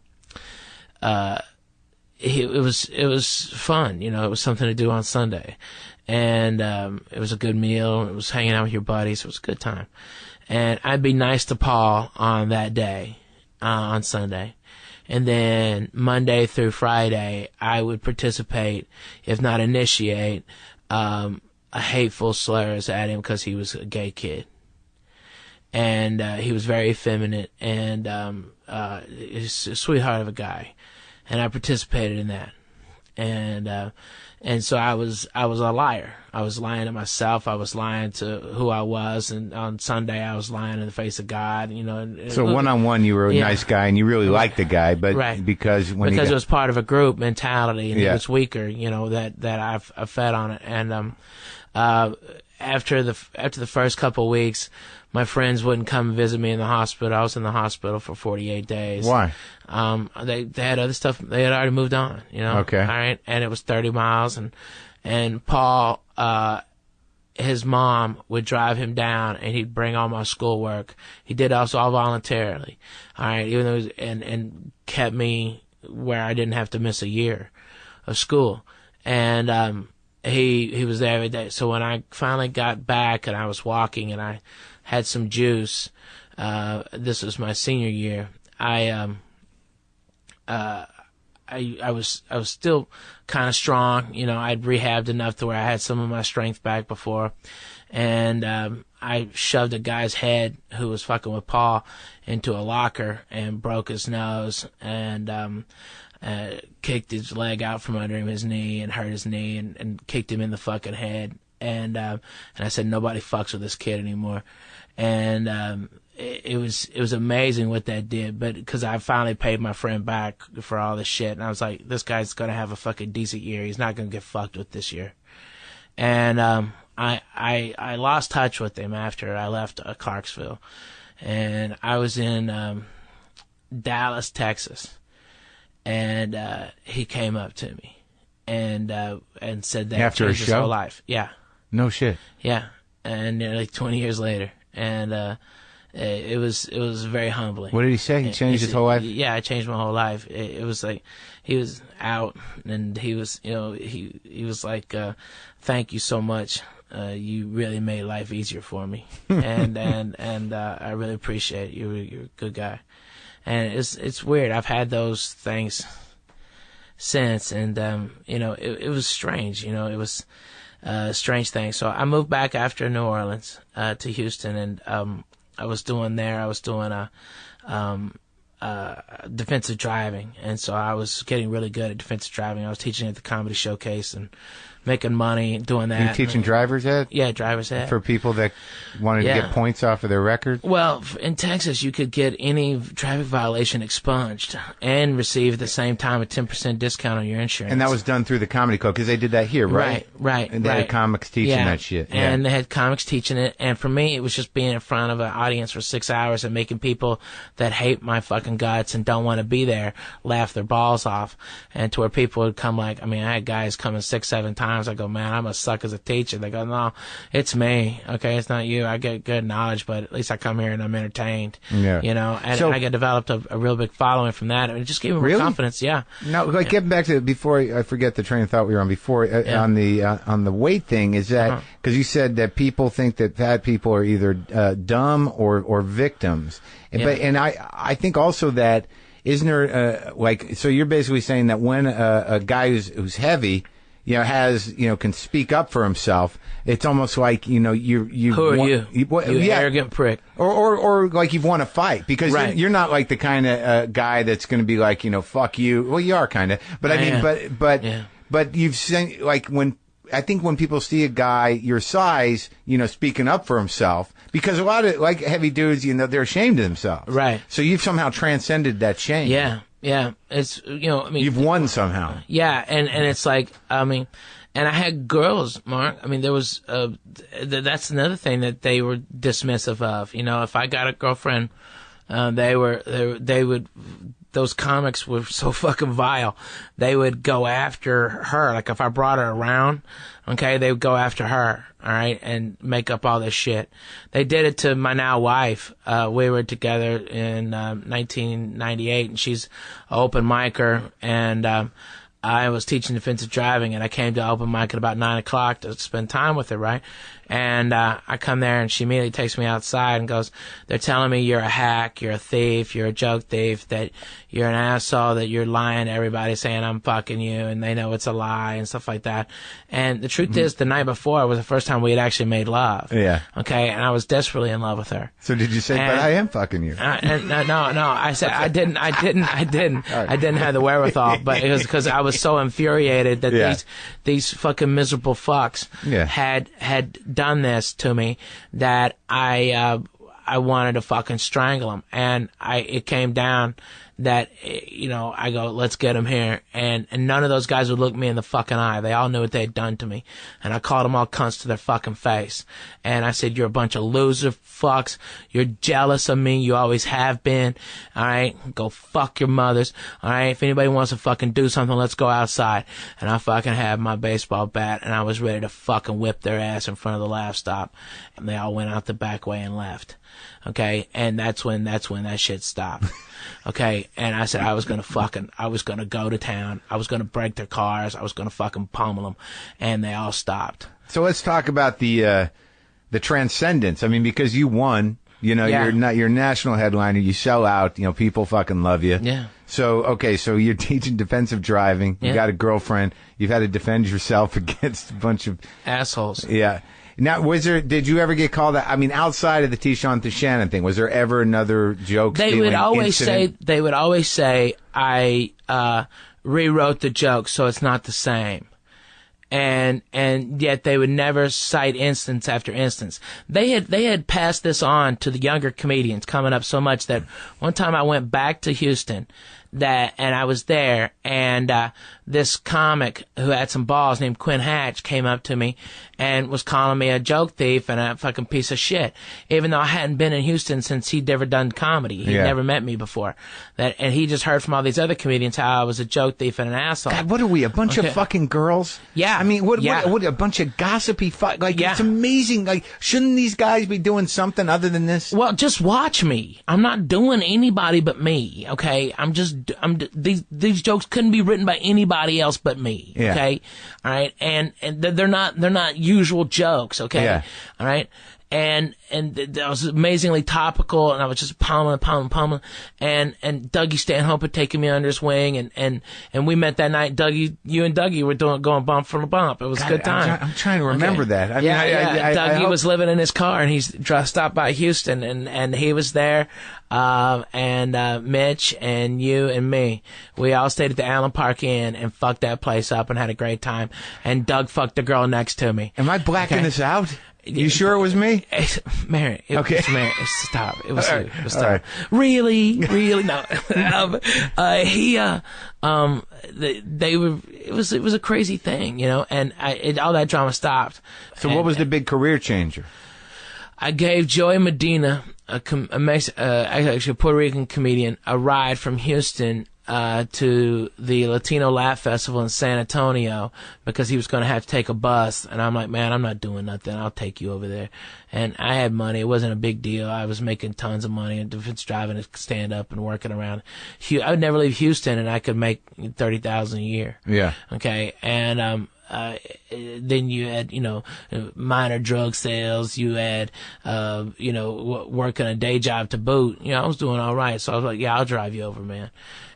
it was fun, you know. It was something to do on Sunday. And it was a good meal. It was hanging out with your buddies. It was a good time. And I'd be nice to Paul on that day, on Sunday. And then Monday through Friday, I would participate, if not initiate, hateful slurs at him because he was a gay kid. And he was very effeminate and he's a sweetheart of a guy. And I participated in that. And so I was a liar. I was lying to myself. I was lying to who I was. And on Sunday, I was lying in the face of God, you know. So one-on-one, you were a nice guy and you really liked the guy, but because it was part of a group mentality and he was weaker, you know, that I fed on it. And, after the first couple of weeks, my friends wouldn't come visit me in the hospital. I was in the hospital for 48 days. Why? They had other stuff. They had already moved on, you know. Okay. All right. And it was 30 miles and Paul, his mom would drive him down and he'd bring all my schoolwork. He did also all voluntarily. All right. Even though and kept me where I didn't have to miss a year of school. And, he was there every day. So when I finally got back and I was walking and I had some juice, this was my senior year, I was still kind of strong. You know, I'd rehabbed enough to where I had some of my strength back before. And, I shoved a guy's head who was fucking with Paul into a locker and broke his nose and, kicked his leg out from under him, his knee, and hurt his knee and kicked him in the fucking head. And I said, nobody fucks with this kid anymore. And, it was amazing what that did, but because I finally paid my friend back for all this shit. And I was like, this guy's going to have a fucking decent year. He's not going to get fucked with this year. And, I lost touch with him after I left Clarksville. And I was in, Dallas, Texas. And he came up to me and said that after changed a his show? whole life. Yeah. No shit. Yeah. And nearly 20 years later. And it was very humbling. What did he say? He changed his whole life? Yeah, I changed my whole life. It was like he was out and he was, you know, he was like, thank you so much. You really made life easier for me. and I really appreciate it. You're a good guy. And it's weird. I've had those things since, and you know, it was strange. You know, it was a strange thing. So I moved back after New Orleans to Houston, and I was doing defensive driving, and so I was getting really good at defensive driving. I was teaching at the Comedy Showcase and making money doing that. You're teaching driver's ed? Yeah, driver's ed. For people that wanted to get points off of their record? Well, in Texas, you could get any traffic violation expunged and receive at the same time a 10% discount on your insurance. And that was done through the Comedy Club, because they did that here, right? Right. And they had comics teaching that shit. Yeah. And they had comics teaching it. And for me, it was just being in front of an audience for 6 hours and making people that hate my fucking guts and don't want to be there laugh their balls off. And to where people would come like, I mean, I had guys coming 6-7 times. I go, man, I must suck as a teacher. They go, no, it's me. Okay, it's not you. I get good knowledge, but at least I come here and I'm entertained. Yeah. You know, and so, I got developed a real big following from that. And it just gave me more confidence. Yeah. No, like getting back to before I forget the train of thought we were on before on the weight thing, is that because you said that people think that fat people are either dumb or victims, and I think also that isn't there so you're basically saying that when a guy who's heavy, you know, can speak up for himself, it's almost like, you know, you who are you? You arrogant prick. Or like you've won a fight, because you're not like the kind of guy that's going to be like, you know, fuck you. Well, you are kind of, but but you've seen, like, I think when people see a guy your size, you know, speaking up for himself, because a lot of like heavy dudes, you know, they're ashamed of themselves. Right. So you've somehow transcended that shame. Yeah. Yeah, it's, you know, I mean, you've won somehow. Yeah, and it's like, I mean, and I had girls, Mark. I mean, there was that's another thing that they were dismissive of. You know, if I got a girlfriend, they would those comics were so fucking vile. They would go after her. Like if I brought her around, okay, they would go after her, all right, and make up all this shit. They did it to my now wife. We were together in 1998, and she's an open micer, and I was teaching defensive driving, and I came to open mic at about 9 o'clock to spend time with her, right? And I come there, and she immediately takes me outside and goes, they're telling me you're a hack, you're a thief, you're a joke thief, that you're an asshole, that you're lying to everybody saying I'm fucking you, and they know it's a lie and stuff like that. And the truth is, the night before was the first time we had actually made love. Yeah. Okay, and I was desperately in love with her. So did you say, but I am fucking you? No. I said I didn't have the wherewithal, but it was because I was so infuriated that these fucking miserable fucks had done this to me that I wanted to fucking strangle them. And it came down that, I go, let's get him here. And none of those guys would look me in the fucking eye. They all knew what they had done to me. And I called them all cunts to their fucking face. And I said, you're a bunch of loser fucks. You're jealous of me. You always have been. All right. Go fuck your mothers. All right. If anybody wants to fucking do something, let's go outside. And I fucking had my baseball bat, and I was ready to fucking whip their ass in front of the laugh stop. And they all went out the back way and left. Okay. And that's when that shit stopped. Okay, and I said I was gonna go to town. I was gonna break their cars. I was gonna fucking pummel them, and they all stopped. So let's talk about the transcendence. I mean, because you won, you're national headliner. You sell out. People fucking love you. Yeah. So okay, so you're teaching defensive driving. You got a girlfriend. You've had to defend yourself against a bunch of assholes. Yeah. Now, did you ever get called out? I mean, outside of the T-Sean to Shannon thing, was there ever another joke? They would always say, I rewrote the joke, so it's not the same. And yet they would never cite instance after instance. They had passed this on to the younger comedians coming up so much that one time I went back to Houston and I was there, and this comic who had some balls named Quinn Hatch came up to me and was calling me a joke thief and a fucking piece of shit, even though I hadn't been in Houston since he'd never done comedy. He'd never met me before. And he just heard from all these other comedians how I was a joke thief and an asshole. God, what are we, a bunch of fucking girls? Yeah. I mean, what a bunch of gossipy it's amazing. Like, shouldn't these guys be doing something other than this? Well, just watch me. I'm not doing anybody but me, okay? These jokes couldn't be written by anybody else but me, okay? All right? And they're not usual jokes, okay? Yeah. All right? And that was amazingly topical, and I was just pummeling. And Dougie Stanhope had taken me under his wing, and we met that night. You and Dougie were going bump for bump. It was a good time. I'm trying to remember that. I mean, Dougie was living in his car, and he's stopped by Houston, and he was there, and Mitch and you and me. We all stayed at the Allen Park Inn and fucked that place up and had a great time. And Doug fucked the girl next to me. Am I blacking this out? You sure it was me? Mary. Okay. It was Mary. Stop. It was you. It was right. Really? No. It was a crazy thing, and all that drama stopped. So what was the big career changer? I gave Joey Medina, actually a Puerto Rican comedian, a ride from Houston to the Latino Laugh Festival in San Antonio because he was going to have to take a bus. And I'm like, man, I'm not doing nothing. I'll take you over there. And I had money. It wasn't a big deal. I was making tons of money and defense driving and stand up and working around. I would never leave Houston and I could make $30,000 a year. Yeah. Okay. And, then you had, minor drug sales. You had, working a day job to boot. I was doing all right. So I was like, yeah, I'll drive you over, man.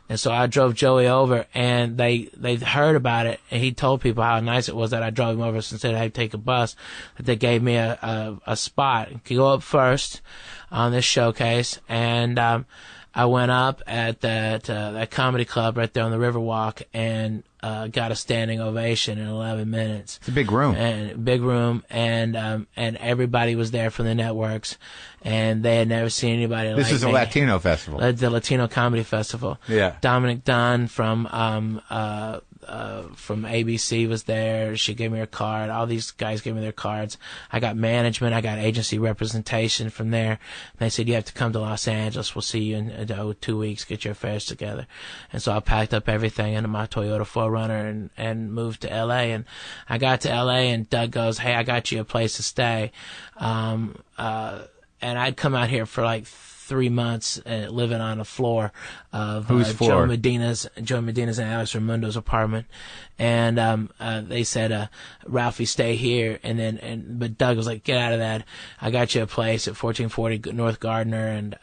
And so I drove Joey over, and they heard about it, and he told people how nice it was that I drove him over, so instead I had to take a bus, that they gave me a spot. You could go up first on this showcase, and I went up at that comedy club right there on the Riverwalk, and got a standing ovation in 11 minutes. It's a big room. And everybody was there from the networks, and they had never seen anybody like me. This is a Latino festival. The Latino Comedy Festival. Yeah. Dominic Dunn from from ABC was there. She gave me her card. All these guys gave me their cards. I got management. I got agency representation from there. And they said, you have to come to Los Angeles. We'll see you in 2 weeks. Get your affairs together. And so I packed up everything into my Toyota 4Runner and moved to LA. And I got to LA and Doug goes, hey, I got you a place to stay. And I'd come out here for like 3 months living on the floor of Joe Medina's and Alex Raimundo's apartment, and they said, Ralphie, stay here, but Doug was like, get out of that. I got you a place at 1440 North Gardner, and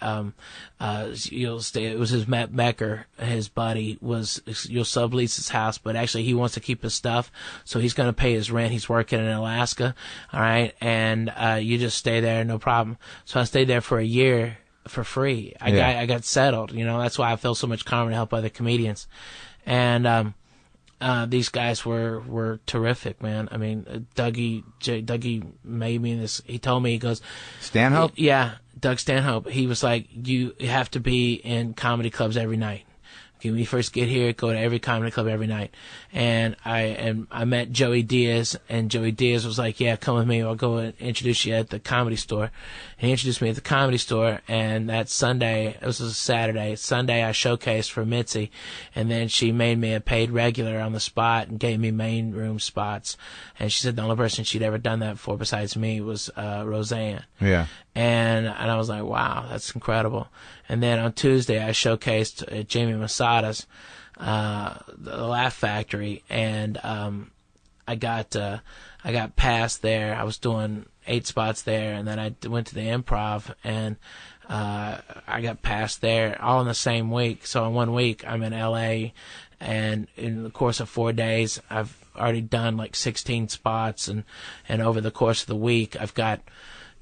you'll stay. It was his Matt Becker, his buddy, you'll sublease his house, but actually he wants to keep his stuff, so he's going to pay his rent. He's working in Alaska, all right, and you just stay there, no problem. So I stayed there for a year for free. I got settled, that's why I feel so much calmer to help other comedians. And these guys were terrific, man. I mean, Dougie made me this. He told me, he goes, Stanhope? Yeah, Doug Stanhope. He was like, you have to be in comedy clubs every night. Okay, when you first get here, go to every comedy club every night. And I met Joey Diaz, and Joey Diaz was like, yeah, come with me. I'll go and introduce you at the Comedy Store. And he introduced me at the Comedy Store, and that Sunday, this was a Saturday, Sunday I showcased for Mitzi, and then she made me a paid regular on the spot and gave me main room spots. And she said the only person she'd ever done that for besides me was Roseanne. Yeah. And I was like, wow, that's incredible. And then on Tuesday, I showcased at Jamie Masada's, the Laugh Factory, and I got passed there. I was doing 8 spots there, and then I went to the Improv, and I got passed there all in the same week. So in 1 week, I'm in LA, and in the course of 4 days, I've already done like 16 spots, and over the course of the week, I've got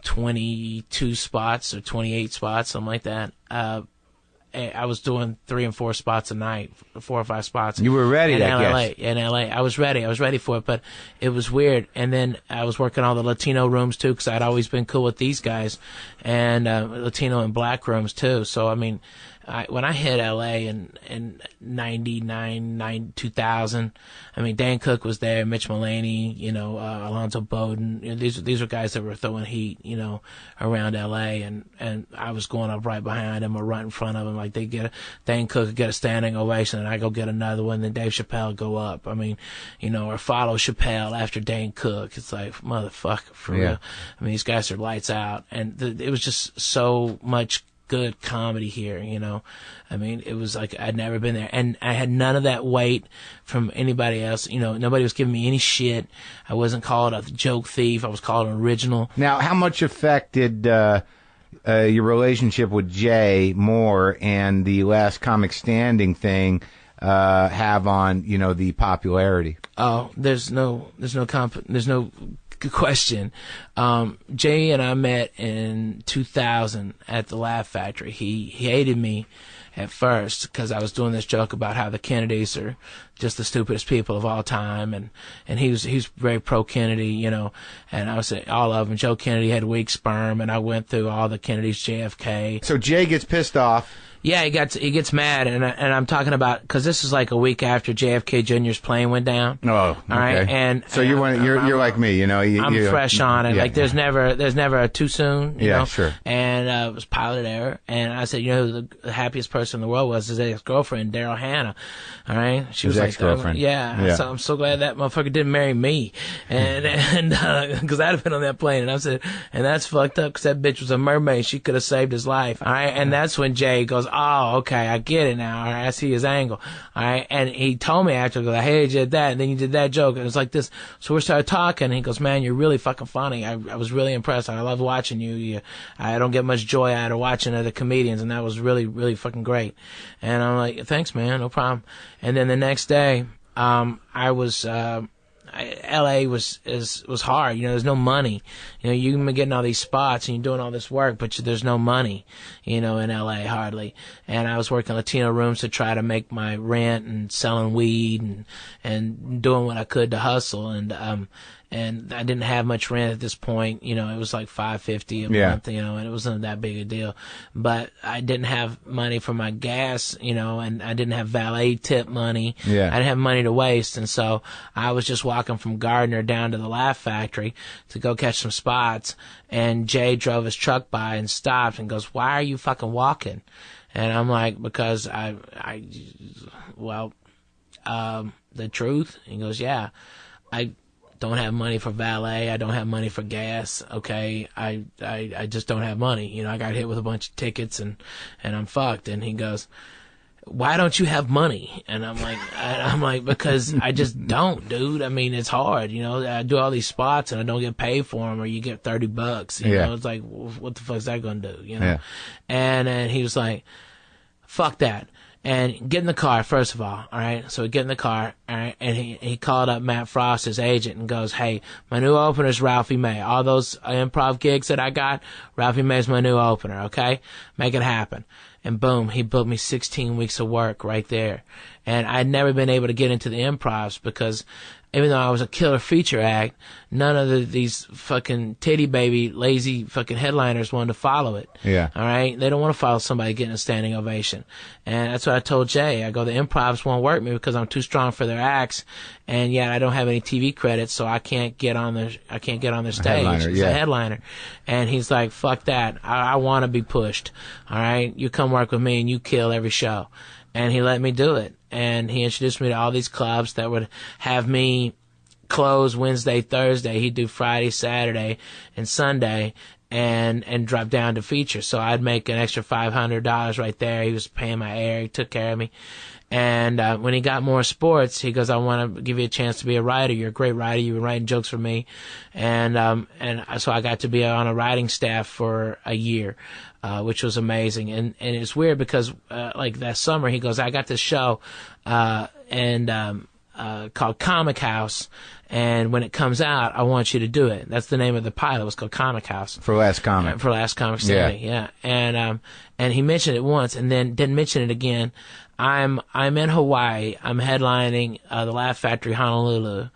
22 spots or 28 spots, something like that. I was doing 3 and 4 spots a night, 4 or 5 spots. You were ready, I guess. In LA. I was ready for it, but it was weird. And then I was working all the Latino rooms too, because I'd always been cool with these guys, and Latino and black rooms too. So, I mean, when I hit LA in 99, 2000, I mean, Dan Cook was there, Mitch Mulaney, Alonzo Bowden. These were guys that were throwing heat, around LA, and I was going up right behind him or right in front of him. Like Dan Cook would get a standing ovation, and I go get another one. Then Dave Chappelle would go up. I mean, or follow Chappelle after Dan Cook. It's like, motherfucker, for real. I mean, these guys are lights out, and it was just so much good comedy here, I mean, it was like I'd never been there, and I had none of that weight from anybody else. Nobody was giving me any shit. I wasn't called a joke thief. I was called an original. Now, how much effect did your relationship with Jay Moore and the Last Comic Standing thing have on the popularity? Oh, there's no good question. Jay and I met in 2000 at the Laugh Factory. He hated me at first because I was doing this joke about how the Kennedys are just the stupidest people of all time, and he's very pro Kennedy, and I was saying all of them. Joe Kennedy had weak sperm, and I went through all the Kennedys, JFK. So Jay gets pissed off. Yeah, he gets mad, and I'm talking about, because this is like a week after JFK Jr.'s plane went down. Oh, okay. All right, and so you're like me, I'm fresh on it. Yeah. Like there's never a too soon. You know? Sure. And it was pilot error, and I said, who the happiest person in the world was? His ex-girlfriend, Daryl Hannah. All right, she was his like, ex-girlfriend. Yeah. So I'm so glad that motherfucker didn't marry me, and because I'd have been on that plane, and I said, and that's fucked up because that bitch was a mermaid. She could have saved his life. All right, and that's when Jay goes, oh, okay, I get it now. All right, I see his angle. All right, and he told me after, I hated you at that, and then you did that joke, and it's like this. So we started talking, and he goes, man, you're really fucking funny. I was really impressed. I love watching you. I don't get much joy out of watching other comedians, and that was really, really fucking great. And I'm like, thanks, man, no problem. And then the next day, I was, LA was hard. There's no money. You've been getting all these spots and you're doing all this work, but there's no money, in LA hardly. And I was working Latino rooms to try to make my rent and selling weed and doing what I could to hustle. And and I didn't have much rent at this point. You know, it was like $550 a month, you know, and it wasn't that big a deal. But I didn't have money for my gas, you know, and I didn't have valet tip money. Yeah. I didn't have money to waste, and so I was just walking from Gardner down to the Laugh Factory to go catch some spots, and Jay drove his truck by and stopped and goes, "Why are you fucking walking?" And I'm like, "Because the truth." He goes, "Yeah, I don't have money for valet. I don't have money for gas. Okay. I just don't have money. You know, I got hit with a bunch of tickets and I'm fucked." And he goes, "Why don't you have money?" And I'm like, "Because I just don't, dude. I mean, it's hard. You know, I do all these spots and I don't get paid for them, or you get $30. You know, it's like, what the fuck is that going to do? You know?" Yeah. And he was like, "Fuck that. And get in the car, first of all right?" So we get in the car, all right? And he called up Matt Frost, his agent, and goes, "Hey, my new opener is Ralphie May. All those improv gigs that I got, Ralphie May's my new opener, okay? Make it happen." And boom, he booked me 16 weeks of work right there. And I'd never been able to get into the improvs because even though I was a killer feature act, none of these fucking titty baby, lazy fucking headliners wanted to follow it. Yeah. All right? They don't want to follow somebody getting a standing ovation. And that's what I told Jay. I go, the improvs won't work me because I'm too strong for their acts, and yet I don't have any TV credits, so I can't get on their stage as a headliner. And he's like, "Fuck that. I want to be pushed. All right? You come work with me and you kill every show." And he let me do it. And he introduced me to all these clubs that would have me close Wednesday, Thursday. He'd do Friday, Saturday, and Sunday, and drop down to feature. So I'd make an extra $500 right there. He was paying my air. He took care of me. And when he got more sports, he goes, "I want to give you a chance to be a writer. You're a great writer. You've been writing jokes for me." And so I got to be on a writing staff for a year, which was amazing. And it's weird because like that summer, he goes, "I got this show called Comic House, and when it comes out, I want you to do it." That's the name of the pilot. It was called Comic House. For Last Comic. For Last Comic Standing, yeah. And he mentioned it once and then didn't mention it again. I'm in Hawaii. I'm headlining the Laugh Factory Honolulu,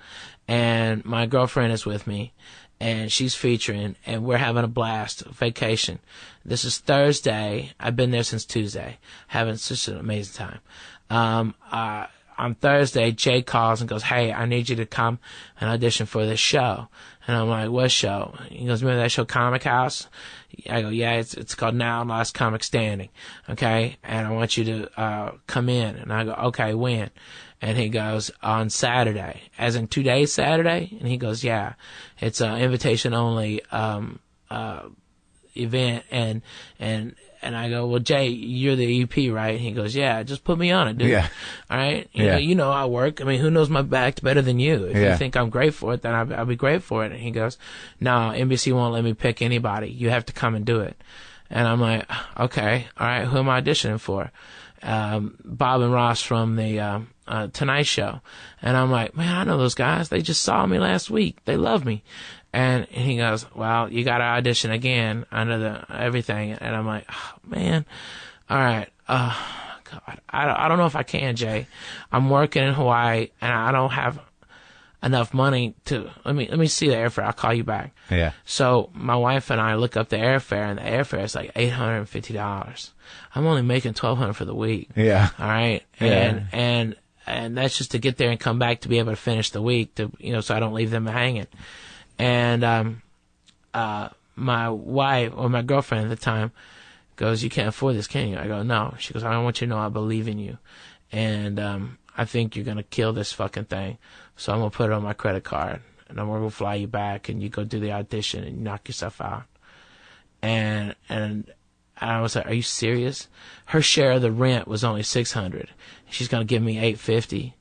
and my girlfriend is with me, and she's featuring, and we're having a blast, vacation. This is Thursday. I've been there since Tuesday, having such an amazing time. On Thursday, Jay calls and goes, "Hey, I need you to come and audition for this show." And I'm like, "What show?" He goes, "Remember that show Comic House?" I go, "Yeah, it's called Now Last Comic Standing. Okay. And I want you to come in." And I go, "Okay, when?" And he goes, "On Saturday." As in 2 days Saturday? And he goes, "Yeah, it's an invitation only event." And I go, "Well, Jay, you're the EP, right?" And he goes, "Yeah, just put me on it, dude." Yeah. All right? You know I work. I mean, who knows my act better than you? If you think I'm great for it, then I'll be great for it. And he goes, "No, NBC won't let me pick anybody. You have to come and do it." And I'm like, "Okay, all right, who am I auditioning for?" Bob and Ross from the Tonight Show. And I'm like, "Man, I know those guys. They just saw me last week. They love me." And he goes, "Well, you got to audition again under the everything." And I'm like, "Oh, man, all right. God, I don't know if I can, Jay. I'm working in Hawaii and I don't have enough money to, let me see the airfare. I'll call you back." Yeah. So my wife and I look up the airfare, and the airfare is like $850. I'm only making $1,200 for the week. Yeah. All right. And that's just to get there and come back to be able to finish the week, to, you know, so I don't leave them hanging. And my wife, or my girlfriend at the time, goes, "You can't afford this, can you?" I go, "No." She goes, "I want you to know I believe in you, and I think you're gonna kill this fucking thing. So I'm gonna put it on my credit card, and I'm gonna fly you back, and you go do the audition and you knock yourself out." And I was like, "Are you serious?" Her share of the rent was only $600. She's gonna give me $850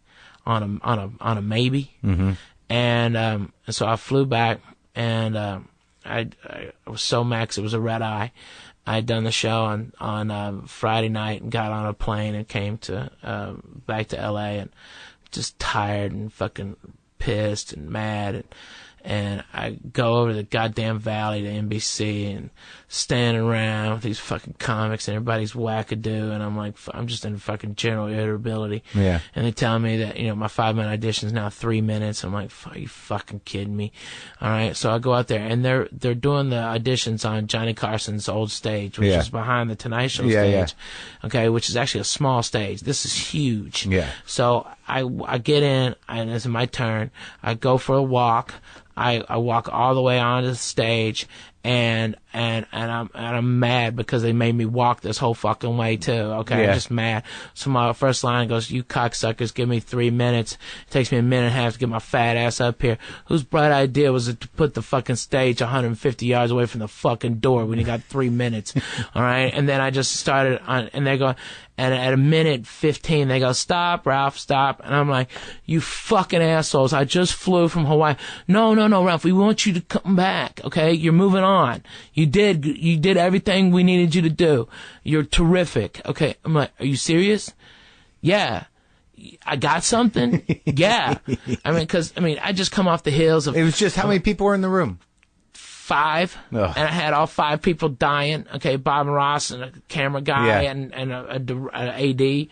on a maybe. Mm-hmm. And so I flew back, and I was so maxed. It was a red eye. I'd done the show on Friday night and got on a plane and came to back to LA, and just tired and fucking pissed and mad, And I go over to the goddamn valley to NBC and standing around with these fucking comics and everybody's wackadoo, and I'm like, I'm just in fucking general irritability. Yeah. And they tell me that, my 5-minute audition is now 3 minutes. I'm like, are you fucking kidding me? All right. So I go out there, and they're doing the auditions on Johnny Carson's old stage, which is behind the Tonight Show stage. Okay. Which is actually a small stage. This is huge. Yeah. So I get in, and it's my turn. I go for a walk. I walk all the way onto the stage, and I'm mad because they made me walk this whole fucking way too. Okay, I'm just mad. So my first line goes, "You cocksuckers, give me 3 minutes. It takes me a minute and a half to get my fat ass up here." Whose bright idea was it to put the fucking stage 150 yards away from the fucking door when you got 3 minutes? All right, and then I just started on, and they go. And at a minute 15, they go, "Stop, Ralph, stop." And I'm like, "You fucking assholes. I just flew from Hawaii." No, Ralph, we want you to come back. Okay. You're moving on. You did everything we needed you to do. You're terrific. Okay. I'm like, "Are you serious?" "Yeah." "I got something?" "Yeah." I just come off the heels of. It was just how many people were in the room? 5, and I had all 5 people dying. Okay, Bob and Ross and a camera guy and a AD,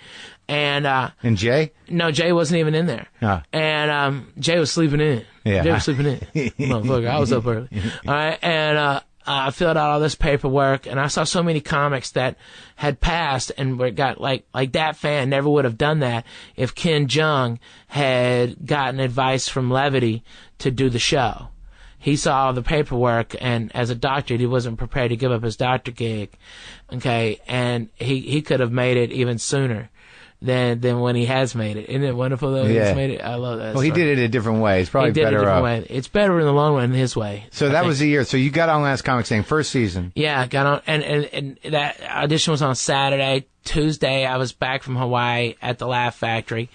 and Jay. No, Jay wasn't even in there. And Jay was sleeping in. Yeah, Jay was sleeping in. Motherfucker, I was up early. All right, and I filled out all this paperwork, and I saw so many comics that had passed and got like that fan never would have done that if Ken Jeong had gotten advice from Levity to do the show. He saw all the paperwork, and as a doctor, he wasn't prepared to give up his doctor gig. Okay, and he could have made it even sooner than when he has made it. Isn't it wonderful though? Yeah. He's made it. I love that. Well, he did it a different way. It's probably better. It's better in the long run his way. So that was the year. So you got on Last Comic Standing first season. Yeah, got on, and that audition was on Saturday. Tuesday, I was back from Hawaii at the Laugh Factory.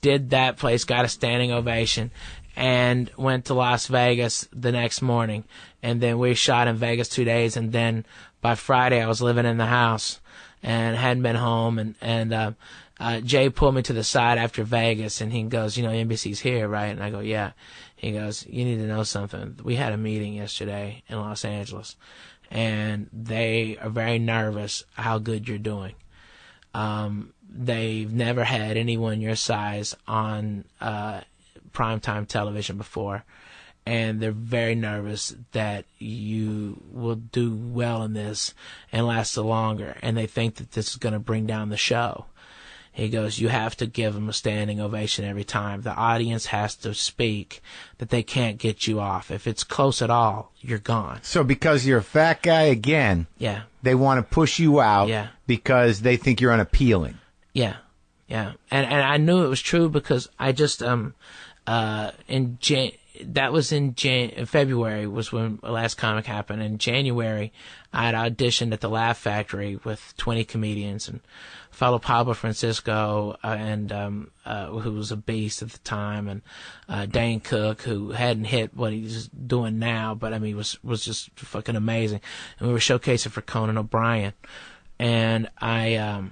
Did that place, got a standing ovation. And went to Las Vegas the next morning. And then we shot in Vegas 2 days. And then by Friday, I was living in the house and hadn't been home. And Jay pulled me to the side after Vegas, and he goes, NBC's here, right? And I go, yeah. He goes, you need to know something. We had a meeting yesterday in Los Angeles, and they are very nervous how good you're doing. They've never had anyone your size on primetime television before, and they're very nervous that you will do well in this and last longer, and they think that this is going to bring down the show. He goes, you have to give them a standing ovation every time. The audience has to speak that they can't get you off. If it's close at all, you're gone. So because you're a fat guy again, they want to push you out because they think you're unappealing. Yeah. And I knew it was true because I just that was in February was when the Last Comic happened. In January, I had auditioned at the Laugh Factory with 20 comedians, and fellow Pablo Francisco who was a beast at the time, and Dane Cook, who hadn't hit what he's doing now, but I mean was just fucking amazing. And we were showcasing for Conan O'Brien, and I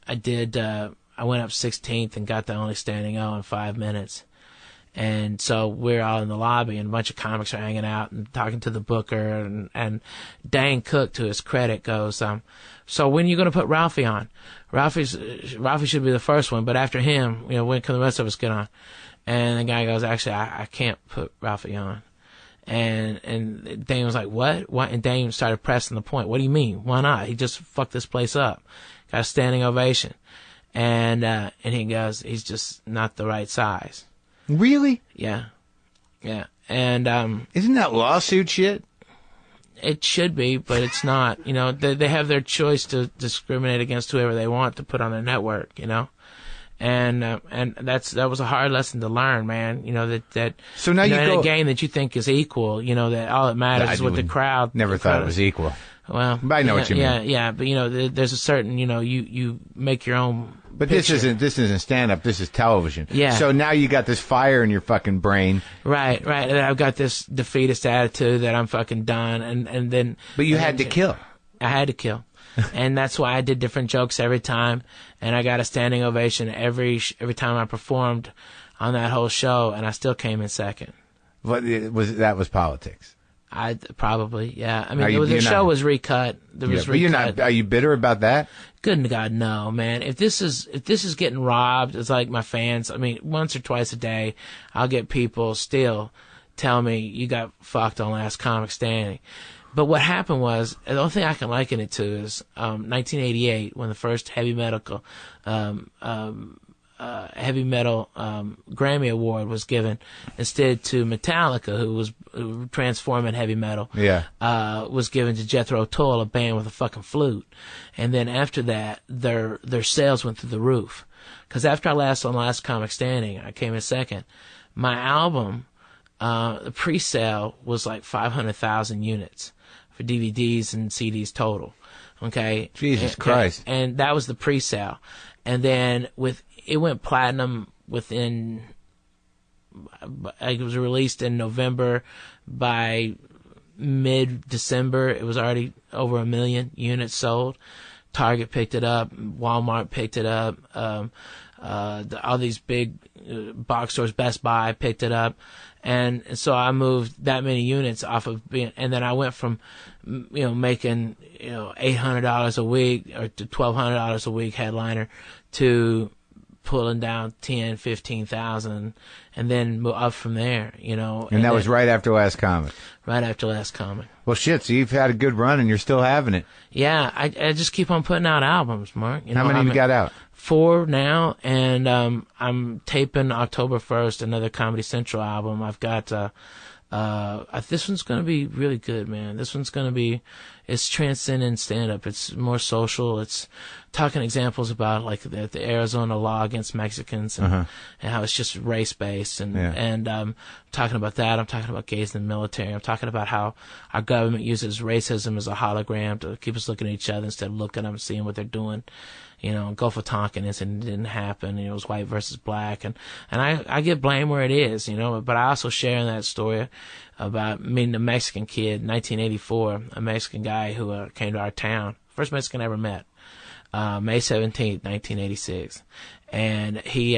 went up 16th and got the only standing O in 5 minutes. And so we're all in the lobby, and a bunch of comics are hanging out and talking to the booker, and Dane Cook, to his credit, goes, so when are you going to put Ralphie on? Ralphie should be the first one, but after him, when can the rest of us get on? And the guy goes, actually, I can't put Ralphie on. And Dane was like, what? And Dane started pressing the point. What do you mean? Why not? He just fucked this place up. Got a standing ovation. And he goes, he's just not the right size. Really? Yeah. And isn't that lawsuit shit? It should be, but it's not. They have their choice to discriminate against whoever they want to put on their network. And that was a hard lesson to learn, man. That so now you go in a game that you think is equal. That all that matters is what the crowd. Never thought it was equal. Well, but I know what you mean. Yeah, but there's a certain you make your own. But picture. This isn't stand up. This is television. Yeah. So now you got this fire in your fucking brain. Right. And I've got this defeatist attitude that I'm fucking done, and then. But you had to kill. I had to kill, and that's why I did different jokes every time, and I got a standing ovation every time I performed on that whole show, and I still came in second. But that was politics. Probably, yeah. I mean, the show was recut. There was recut. But are you bitter about that? Good God, no, man. If this is getting robbed, it's like my fans. I mean, once or twice a day, I'll get people still tell me you got fucked on Last Comic Standing. But what happened was, the only thing I can liken it to is 1988 when the first heavy metal Grammy Award was given instead to Metallica, who was transforming heavy metal. Yeah. Was given to Jethro Tull, a band with a fucking flute. And then after that, their sales went through the roof. Because after I on Last Comic Standing, I came in second. My album, the pre-sale was like 500,000 units for DVDs and CDs total. Okay. Jesus Christ. And that was the pre-sale. And then it went platinum within, it was released in November. By mid-December, it was already over 1 million units sold. Target picked it up. Walmart picked it up. All these big box stores, Best Buy picked it up. And so I moved that many units off of and then I went from, making, $800 a week or to $1,200 a week headliner to pulling down 10, 15,000 and then up from there, And that was right after Last Comic. Right after Last Comic. Well, shit, so you've had a good run and you're still having it. Yeah, I just keep on putting out albums, Mark. How many you got out? 4 now, and I'm taping October 1st another Comedy Central album. I've got this one's gonna be really good, man. This one's gonna be, it's transcendent stand-up. It's more social. It's talking examples about like the Arizona law against Mexicans and how it's just race-based and talking about that. I'm talking about gays in the military. I'm talking about how our government uses racism as a hologram to keep us looking at each other instead of looking at them and seeing what they're doing. Gulf of Tonkin incident didn't happen. It was white versus black, and I get blame where it is, but I also share in that story about meeting a Mexican kid in 1984, a Mexican guy who came to our town, first Mexican I ever met, May 17th, 1986, and he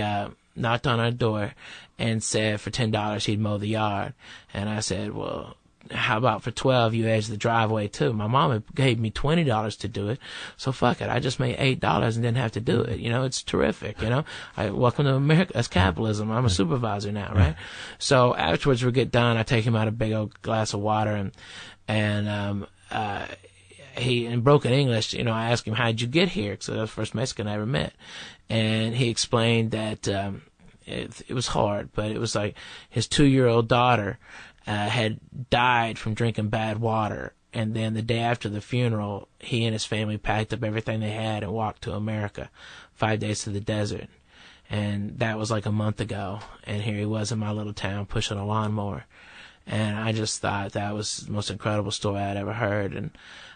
knocked on our door and said for $10 he'd mow the yard, and I said, well, how about for 12 you edge the driveway too? My mom gave me $20 to do it, so fuck it. I just made $8 and didn't have to do it. It's terrific. Welcome to America. That's capitalism. I'm a supervisor now, right? So afterwards we get done. I take him out a big old glass of water and he in broken English, I asked him, how'd you get here? Because that was the first Mexican I ever met, and he explained that it was hard, but it was like his 2-year-old daughter had died from drinking bad water, and then the day after the funeral, he and his family packed up everything they had and walked to America, 5 days to the desert, and that was like a month ago, and here he was in my little town pushing a lawnmower, and I just thought that was the most incredible story I'd ever heard, and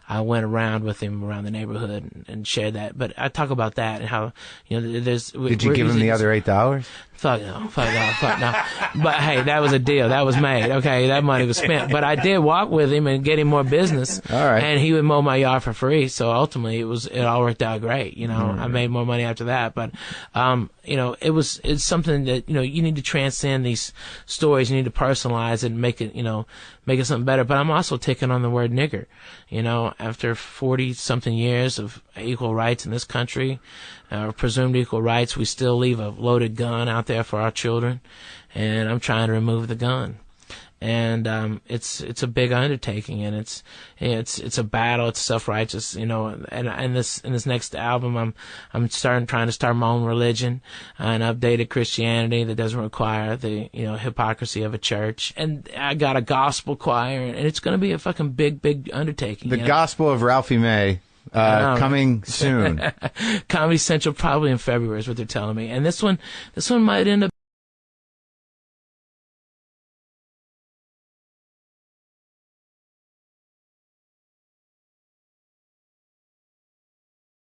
I went around with him around the neighborhood and shared that. But I talk about that and how, there's... Did you give him the other $8? Fuck no. But hey, that was a deal. That was made. Okay, that money was spent. But I did walk with him and get him more business. All right. And he would mow my yard for free. So ultimately, it all worked out great. I made more money after that. But, it's something that, you need to transcend these stories. You need to personalize it and make it something better. But I'm also taking on the word nigger. After 40-something years of equal rights in this country, presumed equal rights, we still leave a loaded gun out there for our children, and I'm trying to remove the gun. And it's a big undertaking, and it's a battle. It's self-righteous, and in this next album, I'm trying to start my own religion, an updated Christianity that doesn't require the hypocrisy of a church. And I got a gospel choir, and it's going to be a fucking big undertaking. The Gospel of Ralphie May. Coming soon. Comedy Central probably in February is what they're telling me, and this one might end up